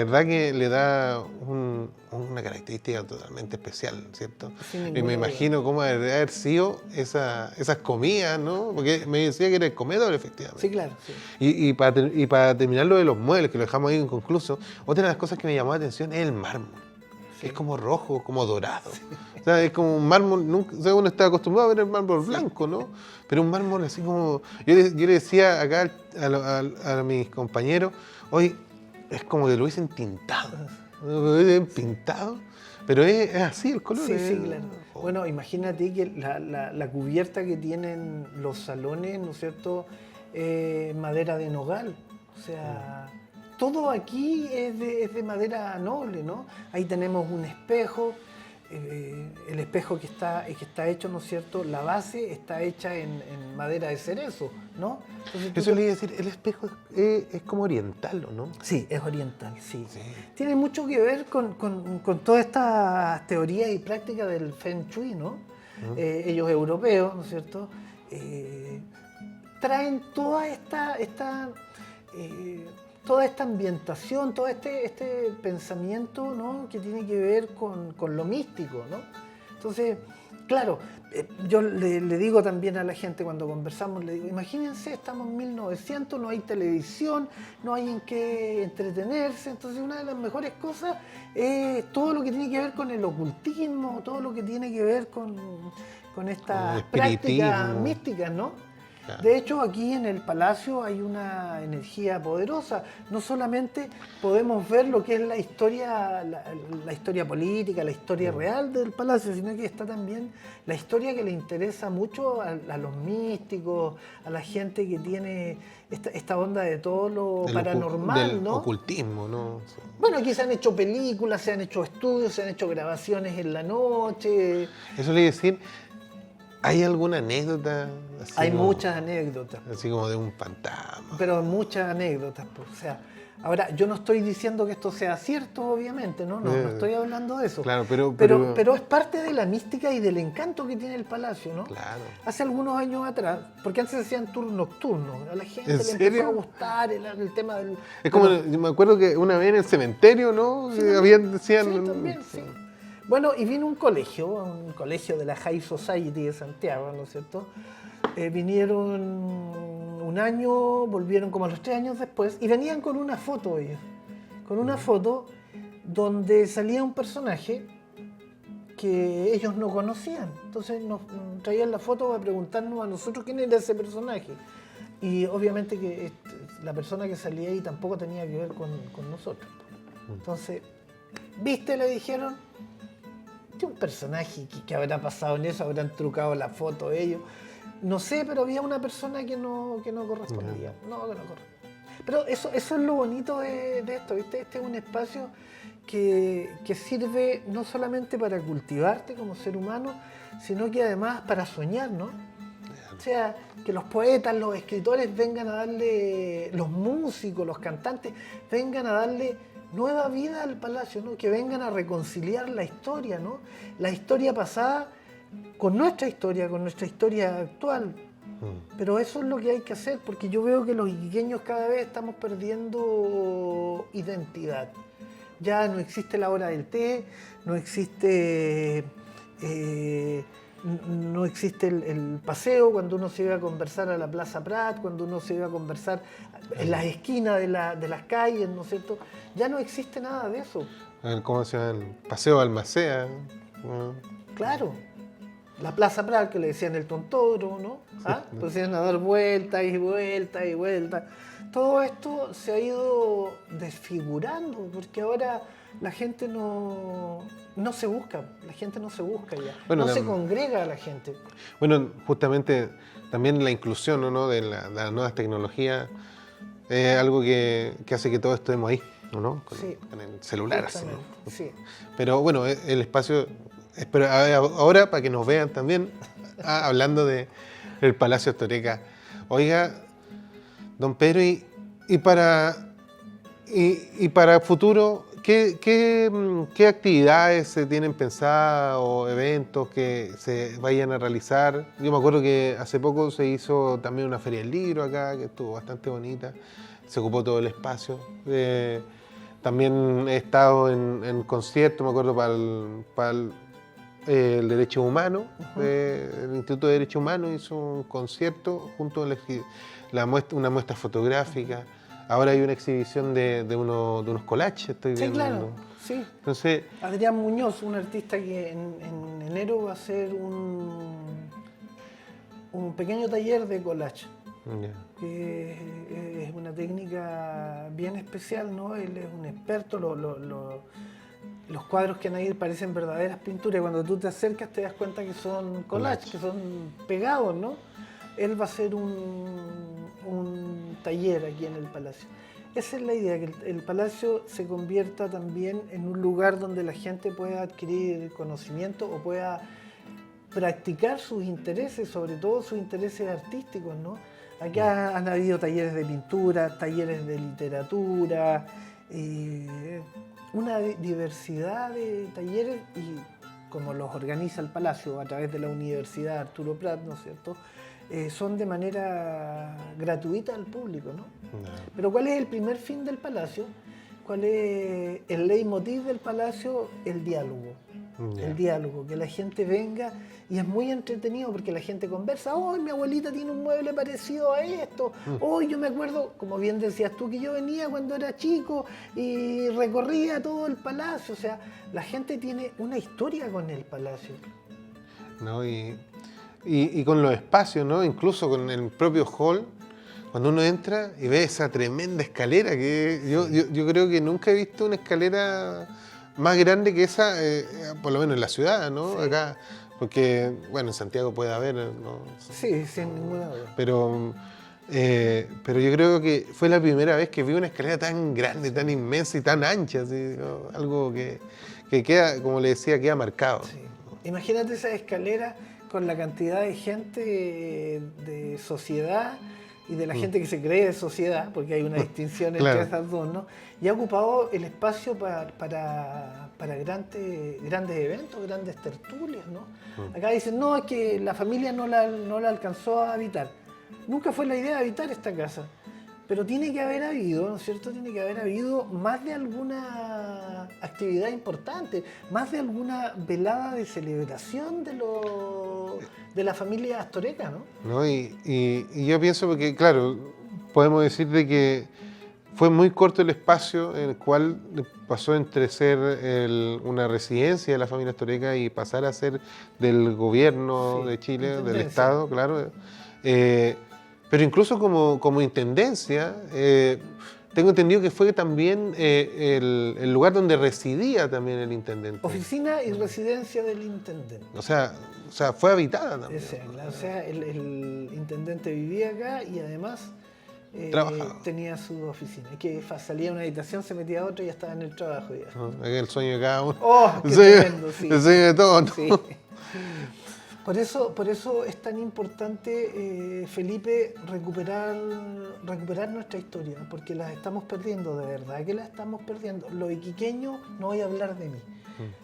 Speaker 1: verdad que le da una característica totalmente especial, ¿cierto? Y me imagino cómo debe haber sido esas comidas, ¿no? Porque me decía que era el comedor, efectivamente.
Speaker 2: Sí, claro. Sí.
Speaker 1: Y para terminar lo de los muebles, que lo dejamos ahí inconcluso, otra de las cosas que me llamó la atención es el mármol. Es como rojo, como dorado. Sí. O sea, es como un mármol, uno está acostumbrado a ver el mármol blanco, ¿no? Pero un mármol así como... Yo le decía acá a mis compañeros, hoy es como que lo hubiesen tintado. Lo hubiesen pintado, pero es así el color.
Speaker 2: Sí, claro. Bueno, imagínate que la cubierta que tienen los salones, ¿no es cierto?, madera de nogal. O sea... Todo aquí es de madera noble, ¿no? Ahí tenemos un espejo, el espejo que está hecho, ¿no es cierto? La base está hecha en madera de cerezo, ¿no? Entonces,
Speaker 1: eso le iba a decir, el espejo es como oriental, ¿no?
Speaker 2: Sí, es oriental, sí. Tiene mucho que ver con todas estas teorías y prácticas del Feng Shui, ¿no? Ellos europeos, ¿no es cierto? Traen toda esta ambientación, todo este pensamiento, ¿no?, que tiene que ver con lo místico, ¿no? Entonces, claro, yo le digo también a la gente cuando conversamos, le digo, imagínense, estamos en 1900, no hay televisión, no hay en qué entretenerse, entonces una de las mejores cosas es todo lo que tiene que ver con el ocultismo, todo lo que tiene que ver con estas prácticas místicas, ¿no? De hecho, aquí en el palacio hay una energía poderosa. No solamente podemos ver lo que es la historia política, la historia real del palacio, sino que está también la historia que le interesa mucho a los místicos, a la gente que tiene esta onda de todo lo paranormal,
Speaker 1: del
Speaker 2: ¿no?
Speaker 1: Ocultismo, ¿no? Sí.
Speaker 2: Bueno, aquí se han hecho películas, se han hecho estudios, se han hecho grabaciones en la noche.
Speaker 1: Eso le iba a decir. ¿Hay alguna anécdota?
Speaker 2: Hay muchas anécdotas.
Speaker 1: Así como de un fantasma.
Speaker 2: Pero muchas anécdotas. O sea, ahora, yo no estoy diciendo que esto sea cierto, obviamente, no estoy hablando de eso.
Speaker 1: Claro,
Speaker 2: pero es parte de la mística y del encanto que tiene el palacio, ¿no?
Speaker 1: Claro.
Speaker 2: Hace algunos años atrás, porque antes se hacían tours nocturnos, a la gente le
Speaker 1: serio?
Speaker 2: empezó a gustar el tema del...
Speaker 1: Es como, yo me acuerdo que una vez en el cementerio, ¿no?
Speaker 2: Sí,
Speaker 1: decían...
Speaker 2: Sí, también, sí. Bueno, y vino un colegio de la High Society de Santiago, ¿no es cierto? Vinieron un año, volvieron como a los 3 años después, y venían con una foto ellos. Con una foto donde salía un personaje que ellos no conocían. Entonces nos traían la foto para preguntarnos a nosotros quién era ese personaje. Y obviamente que la persona que salía ahí tampoco tenía que ver con nosotros. Entonces... ¿Viste? Le dijeron. ¿Qué un personaje que habrá pasado en eso? ¿Habrán trucado la foto ellos? No sé, pero había una persona que no correspondía. No, que no correspondía. Pero eso es lo bonito de esto, ¿viste? Este es un espacio que sirve no solamente para cultivarte como ser humano, sino que además para soñar, ¿no? O sea, que los poetas, los escritores vengan a darle, los músicos, los cantantes, vengan a darle nueva vida al palacio, ¿no? Que vengan a reconciliar la historia, ¿no? La historia pasada con nuestra historia actual. Pero eso es lo que hay que hacer, porque yo veo que los iquiqueños cada vez estamos perdiendo identidad. Ya no existe la hora del té, no existe el paseo cuando uno se iba a conversar a la Plaza Prat, cuando uno se iba a conversar en las esquinas de las calles, ¿no es cierto? Ya no existe nada de eso.
Speaker 1: ¿Cómo se llama? El paseo de Almacea.
Speaker 2: Claro. La Plaza Prat, que le decían el tontódromo, ¿no? ¿Ah?
Speaker 1: Sí.
Speaker 2: Pues iban a dar vueltas y vueltas y vueltas. Todo esto se ha ido desfigurando, porque ahora la gente no se busca, ya.
Speaker 1: Bueno,
Speaker 2: no se congrega la gente.
Speaker 1: Bueno, justamente también la inclusión, ¿no? de las nuevas tecnologías es algo que hace que todos estemos ahí, ¿no? Con el celular. Así, ¿no?
Speaker 2: Sí.
Speaker 1: Pero bueno, el espacio, pero ahora para que nos vean también, hablando del Palacio Astoreca. Oiga, don Pedro, y para futuro, ¿qué actividades se tienen pensadas o eventos que se vayan a realizar? Yo me acuerdo que hace poco se hizo también una feria del libro acá, que estuvo bastante bonita, se ocupó todo el espacio. También he estado en conciertos, me acuerdo, para el Derecho Humano, el Instituto de Derecho Humano hizo un concierto junto a una muestra fotográfica. Ahora hay una exhibición de unos collages, estoy viendo.
Speaker 2: Sí, claro, sí.
Speaker 1: Entonces,
Speaker 2: Adrián Muñoz, un artista que en enero va a hacer un pequeño taller de collage, que es una técnica bien especial, ¿no? Él es un experto, los cuadros que han ahí parecen verdaderas pinturas, y cuando tú te acercas te das cuenta que son collages, que son pegados, ¿no? Él va a hacer un taller aquí en el Palacio. Esa es la idea, que el Palacio se convierta también en un lugar donde la gente pueda adquirir conocimiento o pueda practicar sus intereses, sobre todo sus intereses artísticos, ¿no? Acá han habido talleres de pintura, talleres de literatura, una diversidad de talleres, y como los organiza el Palacio a través de la Universidad Arturo Prat, ¿no es cierto?, son de manera gratuita al público, ¿no? Pero ¿cuál es el primer fin del Palacio? ¿Cuál es el leitmotiv del Palacio? El diálogo. El diálogo, que la gente venga, y es muy entretenido porque la gente conversa. ¡Oh, mi abuelita tiene un mueble parecido a esto! ¡Oh, yo me acuerdo, como bien decías tú, que yo venía cuando era chico y recorría todo el Palacio! O sea, la gente tiene una historia con el Palacio.
Speaker 1: ¿No? Y con los espacios, ¿no? Incluso con el propio hall, cuando uno entra y ve esa tremenda escalera, que yo creo que nunca he visto una escalera más grande que esa, por lo menos en la ciudad, ¿no? Sí. Acá, porque, bueno, en Santiago puede haber, ¿no?
Speaker 2: Sí, sin ninguna duda.
Speaker 1: Pero yo creo que fue la primera vez que vi una escalera tan grande, tan inmensa y tan ancha, ¿sí? Algo que queda, como le decía, queda marcado.
Speaker 2: Sí. Imagínate esa escalera con la cantidad de gente de sociedad y de la gente que se cree de sociedad, porque hay una distinción entre esas dos, ¿no? Y ha ocupado el espacio para grandes eventos, grandes tertulias, ¿no? Acá dicen, no, es que la familia no la alcanzó a habitar. Nunca fue la idea de habitar esta casa, pero tiene que haber habido, ¿no es cierto? Tiene que haber habido más de alguna actividad importante, más de alguna velada de celebración de la familia Astoreca, ¿no?
Speaker 1: ¿No? Y yo pienso, porque claro, podemos decir de que fue muy corto el espacio en el cual pasó entre ser una residencia de la familia Astoreca y pasar a ser del gobierno de Chile, del Estado, claro. Pero incluso como intendencia, tengo entendido que fue también el lugar donde residía también el intendente.
Speaker 2: Oficina y residencia del intendente.
Speaker 1: O sea, fue habitada también.
Speaker 2: O sea, el intendente vivía acá y además tenía su oficina. Que salía de una habitación, se metía a otra y ya estaba en el trabajo. Ya.
Speaker 1: Es el sueño de cada uno.
Speaker 2: ¡Oh, qué tremendo! Sí.
Speaker 1: El sueño de todos, ¿no?
Speaker 2: Sí. Por eso es tan importante, Felipe, recuperar nuestra historia, porque las estamos perdiendo, de verdad que las estamos perdiendo. Los iquiqueños, no voy a hablar de mí,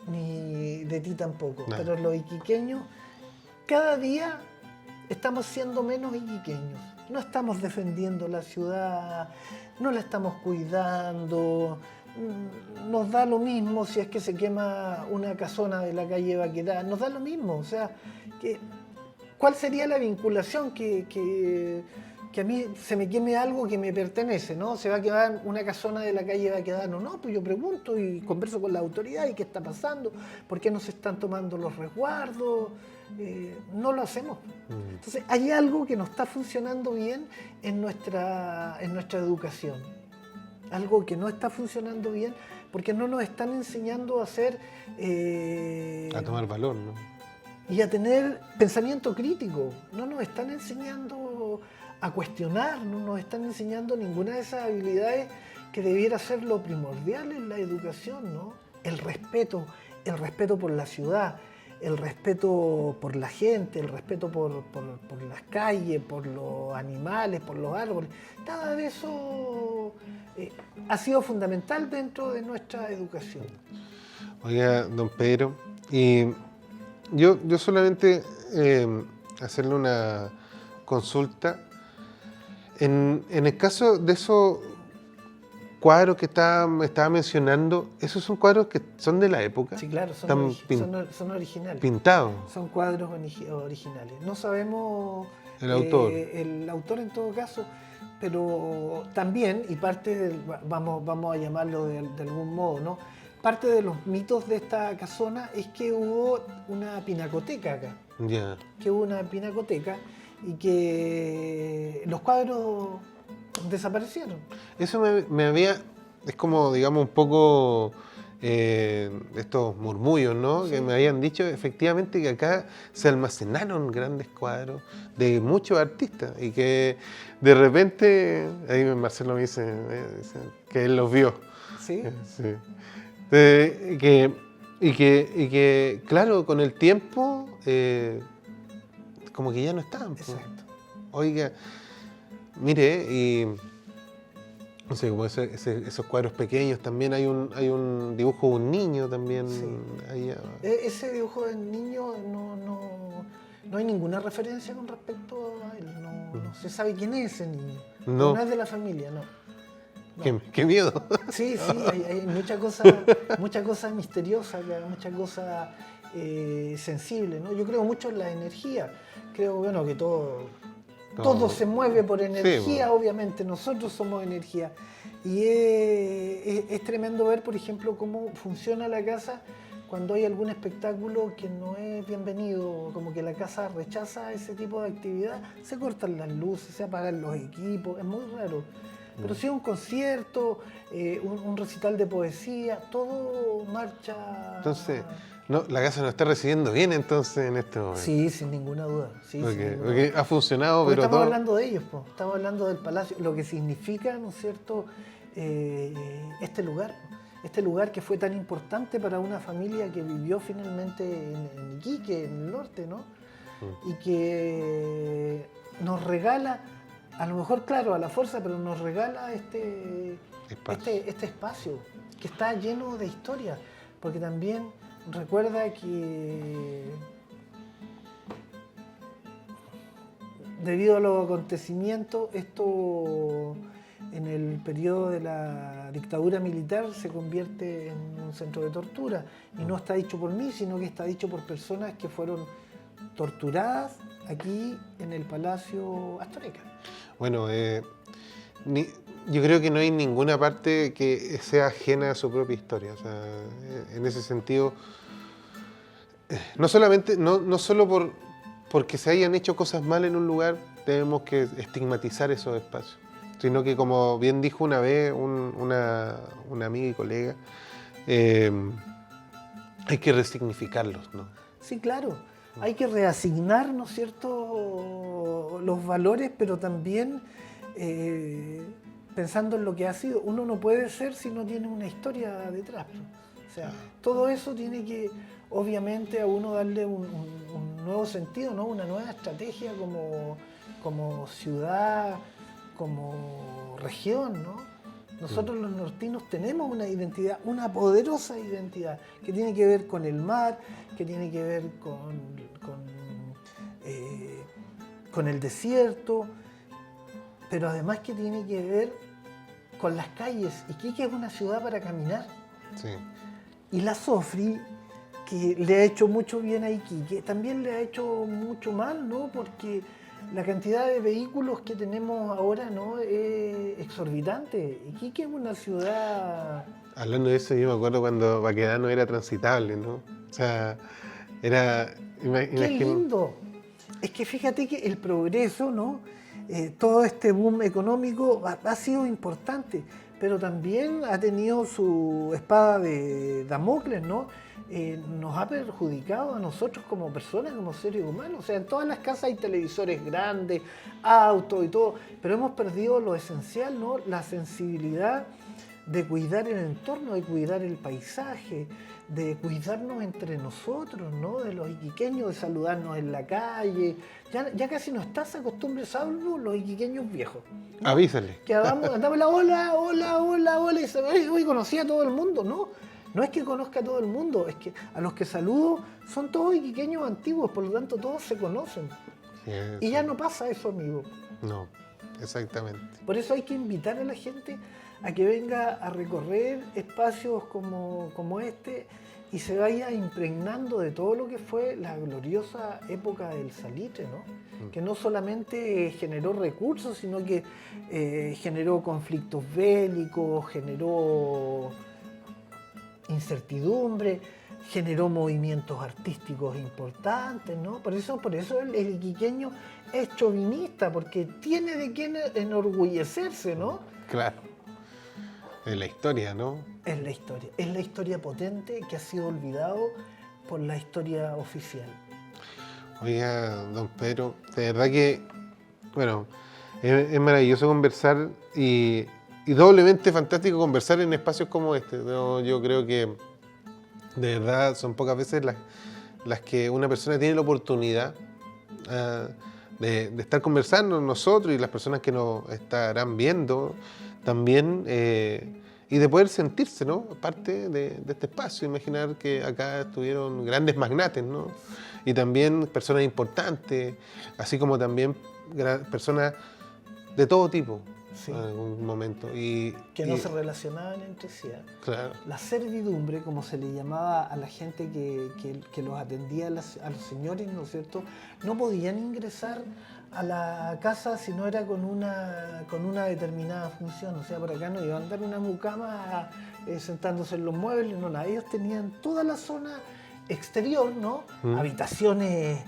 Speaker 2: ni de ti tampoco, pero los iquiqueños, cada día estamos siendo menos iquiqueños. No estamos defendiendo la ciudad, no la estamos cuidando. Nos da lo mismo si es que se quema una casona de la calle Baquedá, nos da lo mismo, o sea, ¿cuál sería la vinculación que a mí se me queme algo que me pertenece, ¿no? Se va a quemar una casona de la calle Baquedano, no, pues yo pregunto y converso con la autoridad y qué está pasando, por qué no se están tomando los resguardos, no lo hacemos. Entonces hay algo que no está funcionando bien en nuestra educación. Algo que no está funcionando bien porque no nos están enseñando a hacer...
Speaker 1: a tomar valor, ¿no?
Speaker 2: Y a tener pensamiento crítico. No nos están enseñando a cuestionar, no nos están enseñando ninguna de esas habilidades que debiera ser lo primordial en la educación, ¿no? El respeto por la ciudad, el respeto por la gente, el respeto por las calles, por los animales, por los árboles. Nada de eso ha sido fundamental dentro de nuestra educación.
Speaker 1: Oiga, don Pedro, y yo solamente hacerle una consulta. En el caso de esos cuadros que estaba mencionando, ¿esos son cuadros que son de la época?
Speaker 2: Sí, claro, son originales.
Speaker 1: Pintados.
Speaker 2: Son cuadros originales. No sabemos
Speaker 1: el autor.
Speaker 2: El autor en todo caso, pero también, y parte vamos a llamarlo de algún modo, ¿no? Parte de los mitos de esta casona es que hubo una pinacoteca acá.
Speaker 1: Ya.
Speaker 2: Que hubo una pinacoteca y que los cuadros desaparecieron.
Speaker 1: Eso me había... Es como, digamos, un poco... estos murmullos, ¿no? Sí. Que me habían dicho efectivamente que acá se almacenaron grandes cuadros de muchos artistas y que de repente, ahí Marcelo me dice que él los vio.
Speaker 2: ¿Sí?
Speaker 1: Sí. Y que, claro, con el tiempo, como que ya no estaban.
Speaker 2: Exacto.
Speaker 1: Oiga, mire, y... No sé, como esos cuadros pequeños, también hay un dibujo de un niño también.
Speaker 2: Sí.
Speaker 1: Ahí,
Speaker 2: ese dibujo del niño no hay ninguna referencia con respecto a él. No se sabe quién es ese niño. No es de la familia, no.
Speaker 1: ¿Qué miedo?
Speaker 2: Sí, hay mucha cosa misteriosa, mucha cosa sensible, ¿no? Yo creo mucho en la energía. Creo, bueno, que todo se mueve por energía, sí, obviamente, nosotros somos energía. Y es tremendo ver, por ejemplo, cómo funciona la casa cuando hay algún espectáculo que no es bienvenido, como que la casa rechaza ese tipo de actividad, se cortan las luces, se apagan los equipos, es muy raro. Pero si es un concierto, un recital de poesía, todo marcha...
Speaker 1: Entonces... No, la casa nos está recibiendo bien entonces en este momento.
Speaker 2: Sí, sin ninguna duda. Sí,
Speaker 1: porque ha funcionado,
Speaker 2: porque
Speaker 1: pero
Speaker 2: estamos hablando de ellos, estamos hablando del palacio, lo que significa, ¿no es cierto?, este lugar que fue tan importante para una familia que vivió finalmente en Iquique, en el norte, ¿no? Y que nos regala, a lo mejor, claro, a la fuerza, pero nos regala este espacio que está lleno de historia, porque también... Recuerda que debido a los acontecimientos, esto en el periodo de la dictadura militar se convierte en un centro de tortura. Y no está dicho por mí, sino que está dicho por personas que fueron torturadas aquí en el Palacio Astorga.
Speaker 1: Bueno, yo creo que no hay ninguna parte que sea ajena a su propia historia. O sea, en ese sentido, no solo porque se hayan hecho cosas mal en un lugar, tenemos que estigmatizar esos espacios. sino que, como bien dijo una vez una amiga y colega, hay que resignificarlos, ¿no?
Speaker 2: Sí, claro. Hay que reasignar, ¿no es cierto?, los valores, pero también pensando en lo que ha sido. Uno no puede ser si no tiene una historia detrás, ¿no? O sea, todo eso tiene que, obviamente, a uno darle un nuevo sentido, ¿no? Una nueva estrategia como ciudad, como región, ¿no? Nosotros los nortinos tenemos una identidad, una poderosa identidad, que tiene que ver con el mar, que tiene que ver con el desierto, pero además que tiene que ver con las calles. Iquique es una ciudad para caminar.
Speaker 1: Sí.
Speaker 2: Y la Sofri, que le ha hecho mucho bien a Iquique, también le ha hecho mucho mal, ¿no? Porque la cantidad de vehículos que tenemos ahora, ¿no?, es exorbitante. Iquique es una ciudad...
Speaker 1: Hablando de eso, yo me acuerdo cuando Baquedano era transitable, ¿no? O sea, era...
Speaker 2: ¡Qué lindo! Es que fíjate que el progreso, ¿no? Todo este boom económico ha sido importante, pero también ha tenido su espada de Damocles, ¿no? Nos ha perjudicado a nosotros como personas, como seres humanos. O sea, en todas las casas hay televisores grandes, autos y todo, pero hemos perdido lo esencial, ¿no? La sensibilidad de cuidar el entorno, de cuidar el paisaje, de cuidarnos entre nosotros, ¿no? De los iquiqueños, de saludarnos en la calle. Ya casi no está esa costumbre, salvo los iquiqueños viejos, ¿no?
Speaker 1: Avísale.
Speaker 2: Que andamos la hola, hola, hola, hola, y se hoy conocía a todo el mundo, ¿no? No es que conozca a todo el mundo, es que a los que saludo son todos iquiqueños antiguos, por lo tanto todos se conocen.
Speaker 1: Sí,
Speaker 2: y ya no pasa eso, amigo.
Speaker 1: No, exactamente.
Speaker 2: Por eso hay que invitar a la gente a que venga a recorrer espacios como este y se vaya impregnando de todo lo que fue la gloriosa época del salitre, ¿no? Que no solamente generó recursos, sino que generó conflictos bélicos, generó incertidumbre, generó movimientos artísticos importantes, ¿no? Por eso el iquiqueño es chauvinista, porque tiene de quién enorgullecerse, ¿no?
Speaker 1: Claro. Es la historia, ¿no?
Speaker 2: Es la historia potente que ha sido olvidado por la historia oficial.
Speaker 1: Oiga, don Pedro, de verdad que, bueno, es maravilloso conversar y doblemente fantástico conversar en espacios como este. Yo creo que de verdad son pocas veces las que una persona tiene la oportunidad de estar conversando nosotros y las personas que nos estarán viendo también, y de poder sentirse, ¿no?, parte de este espacio. Imaginar que acá estuvieron grandes magnates, ¿no? Y también personas importantes, así como también personas de todo tipo. Sí. En algún momento.
Speaker 2: Que no se relacionaban entre sí.
Speaker 1: Claro.
Speaker 2: La servidumbre, como se le llamaba a la gente que los atendía, a los señores, ¿no es cierto?, no podían ingresar a la casa si no era con una determinada función. O sea, por acá no iban a andar una mucama sentándose en los muebles, no, nada. Ellos tenían toda la zona exterior, ¿no? Habitaciones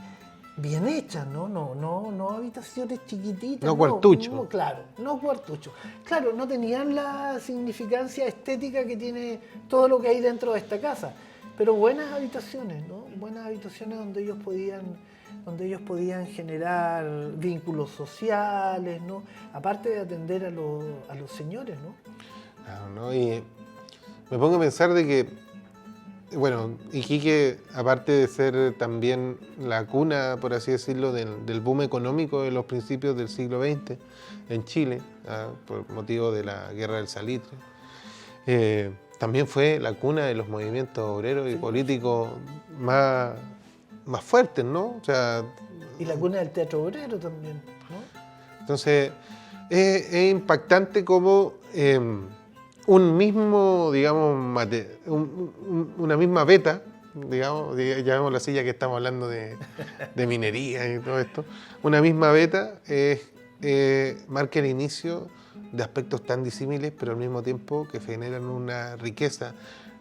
Speaker 2: bien hechas, no habitaciones chiquititas.
Speaker 1: No cuartucho.
Speaker 2: No, claro, no cuartucho. Claro, no tenían la significancia estética que tiene todo lo que hay dentro de esta casa, pero buenas habitaciones, ¿no? Buenas habitaciones donde ellos podían generar vínculos sociales, ¿no? Aparte de atender a los señores, ¿no?
Speaker 1: Claro, ¿no? Y me pongo a pensar de que, bueno, Iquique, aparte de ser también la cuna, por así decirlo, del boom económico de los principios del siglo XX en Chile, por motivo de la Guerra del Salitre, también fue la cuna de los movimientos obreros y políticos más fuertes, ¿no? O sea,
Speaker 2: y la cuna del teatro obrero también, ¿no?
Speaker 1: Entonces, es impactante cómo un mismo, digamos, una misma beta, digamos, llamémoslo así, ya que estamos hablando de minería y todo esto, una misma beta marca el inicio de aspectos tan disímiles, pero al mismo tiempo que generan una riqueza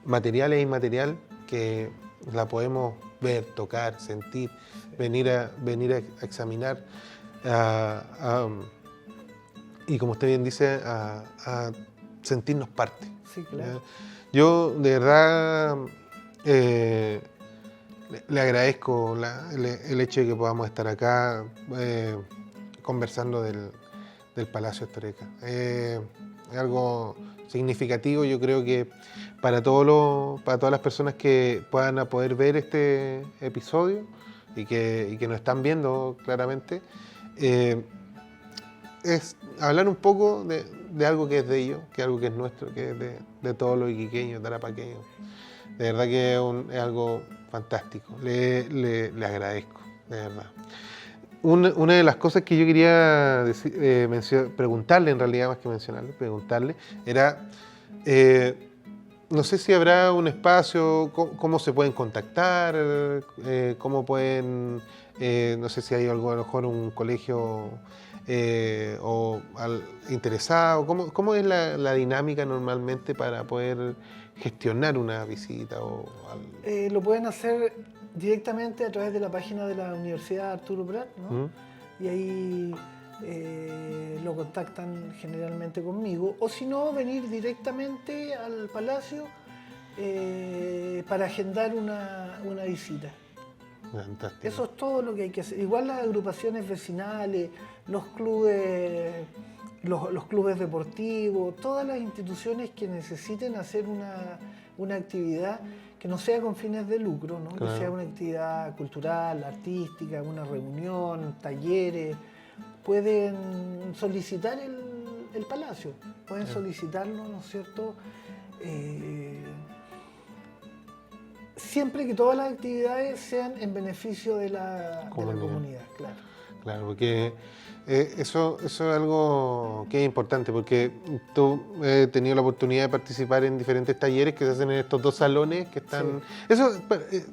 Speaker 1: material e inmaterial que la podemos ver, tocar, sentir, venir a examinar, a y como usted bien dice, a sentirnos parte.
Speaker 2: Sí, claro.
Speaker 1: Yo de verdad le agradezco el hecho de que podamos estar acá conversando del Palacio Estoreca. Es algo significativo, yo creo que para todas las personas que puedan poder ver este episodio y que nos están viendo claramente, es hablar un poco de algo que es de ellos, que es algo que es nuestro, que es de todos los iquiqueños, tarapaqueños. De verdad que es algo fantástico. Le agradezco, de verdad. Una de las cosas que yo quería preguntarle, en realidad, más que mencionarle, preguntarle, era, no sé si habrá un espacio, cómo se pueden contactar, cómo pueden, no sé si hay algo, a lo mejor un colegio interesado, cómo es la dinámica normalmente para poder gestionar una visita
Speaker 2: Lo pueden hacer directamente a través de la página de la Universidad Arturo Prat, ¿no? Y ahí lo contactan generalmente conmigo, o si no, venir directamente al Palacio para agendar una visita.
Speaker 1: Fantástico.
Speaker 2: Eso es todo lo que hay que hacer. Igual las agrupaciones vecinales, los clubes, los clubes deportivos, todas las instituciones que necesiten hacer una actividad que no sea con fines de lucro, ¿no?
Speaker 1: Claro.
Speaker 2: Que sea una actividad cultural, artística, una reunión, talleres, pueden solicitar el Palacio, pueden solicitarlo, ¿no es cierto? Siempre que todas las actividades sean en beneficio de la comunidad, claro.
Speaker 1: Claro, porque eso es algo que es importante, porque tú he tenido la oportunidad de participar en diferentes talleres que se hacen en estos dos salones que están... Sí.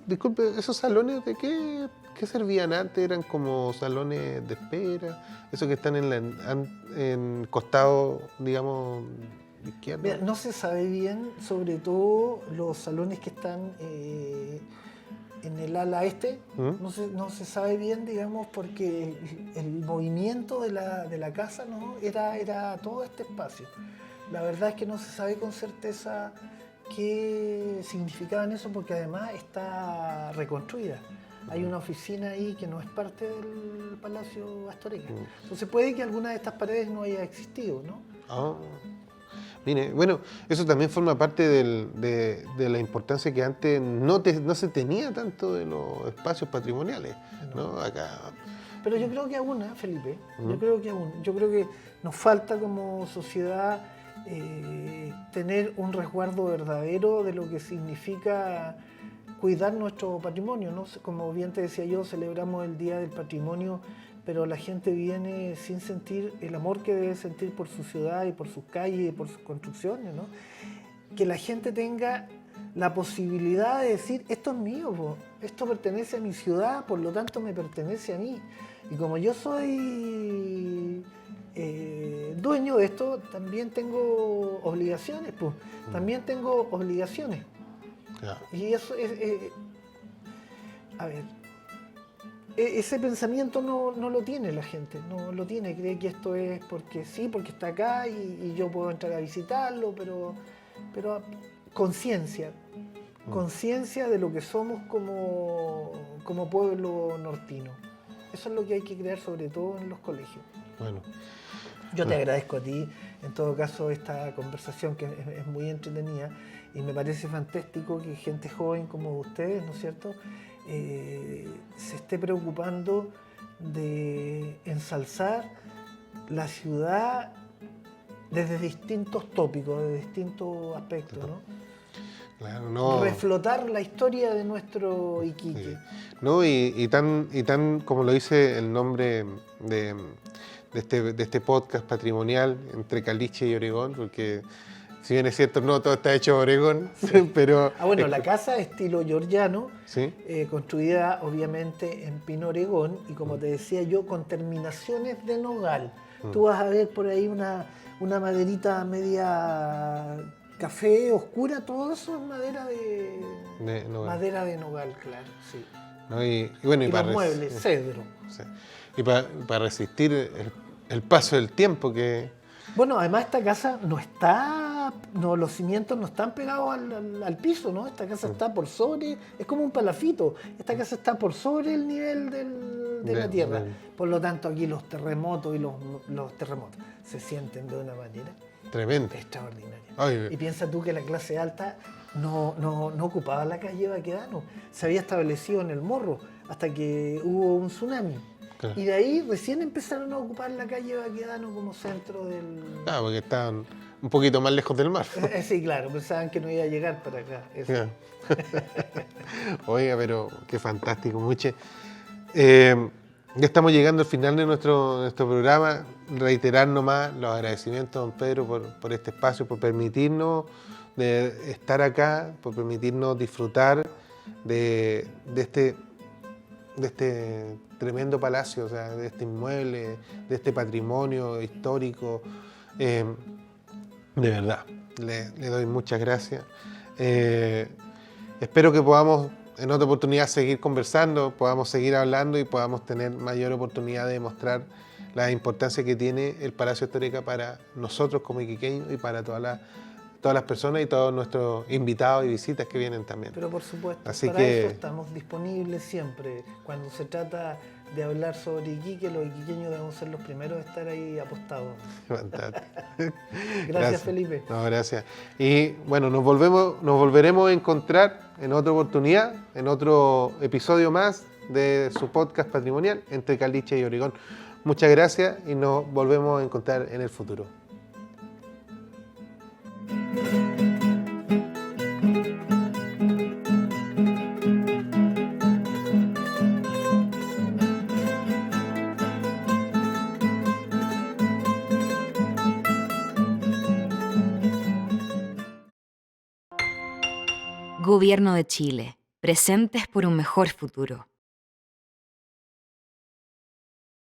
Speaker 1: Disculpe, ¿esos salones de qué servían antes? ¿Eran como salones de espera? ¿Esos que están en costado, digamos, izquierdo?
Speaker 2: Mira, no se sabe bien, sobre todo los salones que están en el ala este, no se sabe bien, digamos, porque el movimiento de la casa, ¿no? era todo este espacio. La verdad es que no se sabe con certeza qué significaban eso, porque además está reconstruida. Hay una oficina ahí que no es parte del Palacio Astoreca. Entonces puede que alguna de estas paredes no haya existido, ¿no?
Speaker 1: Oh. Mire, bueno, eso también forma parte de la importancia que antes no se tenía tanto de los espacios patrimoniales, ¿no? Acá.
Speaker 2: Pero yo creo que aún, Felipe, yo creo que nos falta como sociedad tener un resguardo verdadero de lo que significa cuidar nuestro patrimonio, ¿no? Como bien te decía yo, celebramos el Día del Patrimonio, pero la gente viene sin sentir el amor que debe sentir por su ciudad y por sus calles y por sus construcciones, ¿no? Que la gente tenga la posibilidad de decir, esto es mío, esto pertenece a mi ciudad, por lo tanto me pertenece a mí. Y como yo soy dueño de esto, también tengo obligaciones, pues. También tengo obligaciones.
Speaker 1: Claro.
Speaker 2: Y eso es... a ver... Ese pensamiento no lo tiene la gente, no lo tiene, cree que esto es porque sí, porque está acá y yo puedo entrar a visitarlo, pero conciencia de lo que somos como pueblo nortino. Eso es lo que hay que crear, sobre todo en los colegios.
Speaker 1: Bueno.
Speaker 2: Yo te agradezco a ti, en todo caso, esta conversación que es muy entretenida y me parece fantástico que gente joven como ustedes, ¿no es cierto?, se esté preocupando de ensalzar la ciudad desde distintos tópicos, de distintos aspectos, ¿no?
Speaker 1: Claro, no.
Speaker 2: Reflotar la historia de nuestro Iquique.
Speaker 1: Sí. No, y tan como lo dice el nombre de este podcast patrimonial entre Caliche y Oregón, porque si bien es cierto, no todo está hecho en Oregón, sí. Pero...
Speaker 2: bueno, la casa es estilo georgiano,
Speaker 1: ¿sí?
Speaker 2: Construida obviamente en pino Oregón y como te decía yo, con terminaciones de nogal. Tú vas a ver por ahí una maderita media café, oscura, todo eso es madera de nogal. Madera de nogal, claro, sí.
Speaker 1: ¿No? Y bueno,
Speaker 2: y los muebles, cedro.
Speaker 1: Sí. Y para resistir el paso del tiempo que...
Speaker 2: Bueno, además esta casa los cimientos no están pegados al piso, ¿no? Esta casa está por sobre, es como un palafito. Esta casa está por sobre el nivel de la tierra. Por lo tanto, aquí los terremotos y los terremotos se sienten de una manera
Speaker 1: tremenda,
Speaker 2: extraordinaria.
Speaker 1: Ay.
Speaker 2: Y piensa tú que la clase alta no ocupaba la calle Baquedano, se había establecido en el Morro hasta que hubo un tsunami. Claro. Y de ahí recién empezaron a ocupar la calle Baquedano como centro del...
Speaker 1: Ah, porque estaban un poquito más lejos del mar.
Speaker 2: Sí, claro, pensaban que no iba a llegar para acá.
Speaker 1: Claro. Oiga, pero qué fantástico, Muche. Ya estamos llegando al final de nuestro programa. Reiterar nomás los agradecimientos, don Pedro, por este espacio, por permitirnos de estar acá, por permitirnos disfrutar de este tremendo palacio, o sea, de este inmueble, de este patrimonio histórico. De verdad, le doy muchas gracias. Espero que podamos en otra oportunidad seguir conversando, podamos seguir hablando y podamos tener mayor oportunidad de mostrar la importancia que tiene el Palacio Histórico para nosotros como iquiqueños y para todas las personas y todos nuestros invitados y visitas que vienen también.
Speaker 2: Pero por supuesto,
Speaker 1: así
Speaker 2: para
Speaker 1: que...
Speaker 2: eso estamos disponibles siempre. Cuando se trata de hablar sobre Iquique, los iquiqueños debemos ser los primeros a estar ahí apostados.
Speaker 1: Fantástico.
Speaker 2: Gracias, Felipe.
Speaker 1: No, gracias. Y bueno, nos volveremos a encontrar en otra oportunidad, en otro episodio más de su podcast patrimonial Entre Caliche y Origón. Muchas gracias y nos volvemos a encontrar en el futuro.
Speaker 3: Gobierno de Chile, presentes por un mejor futuro.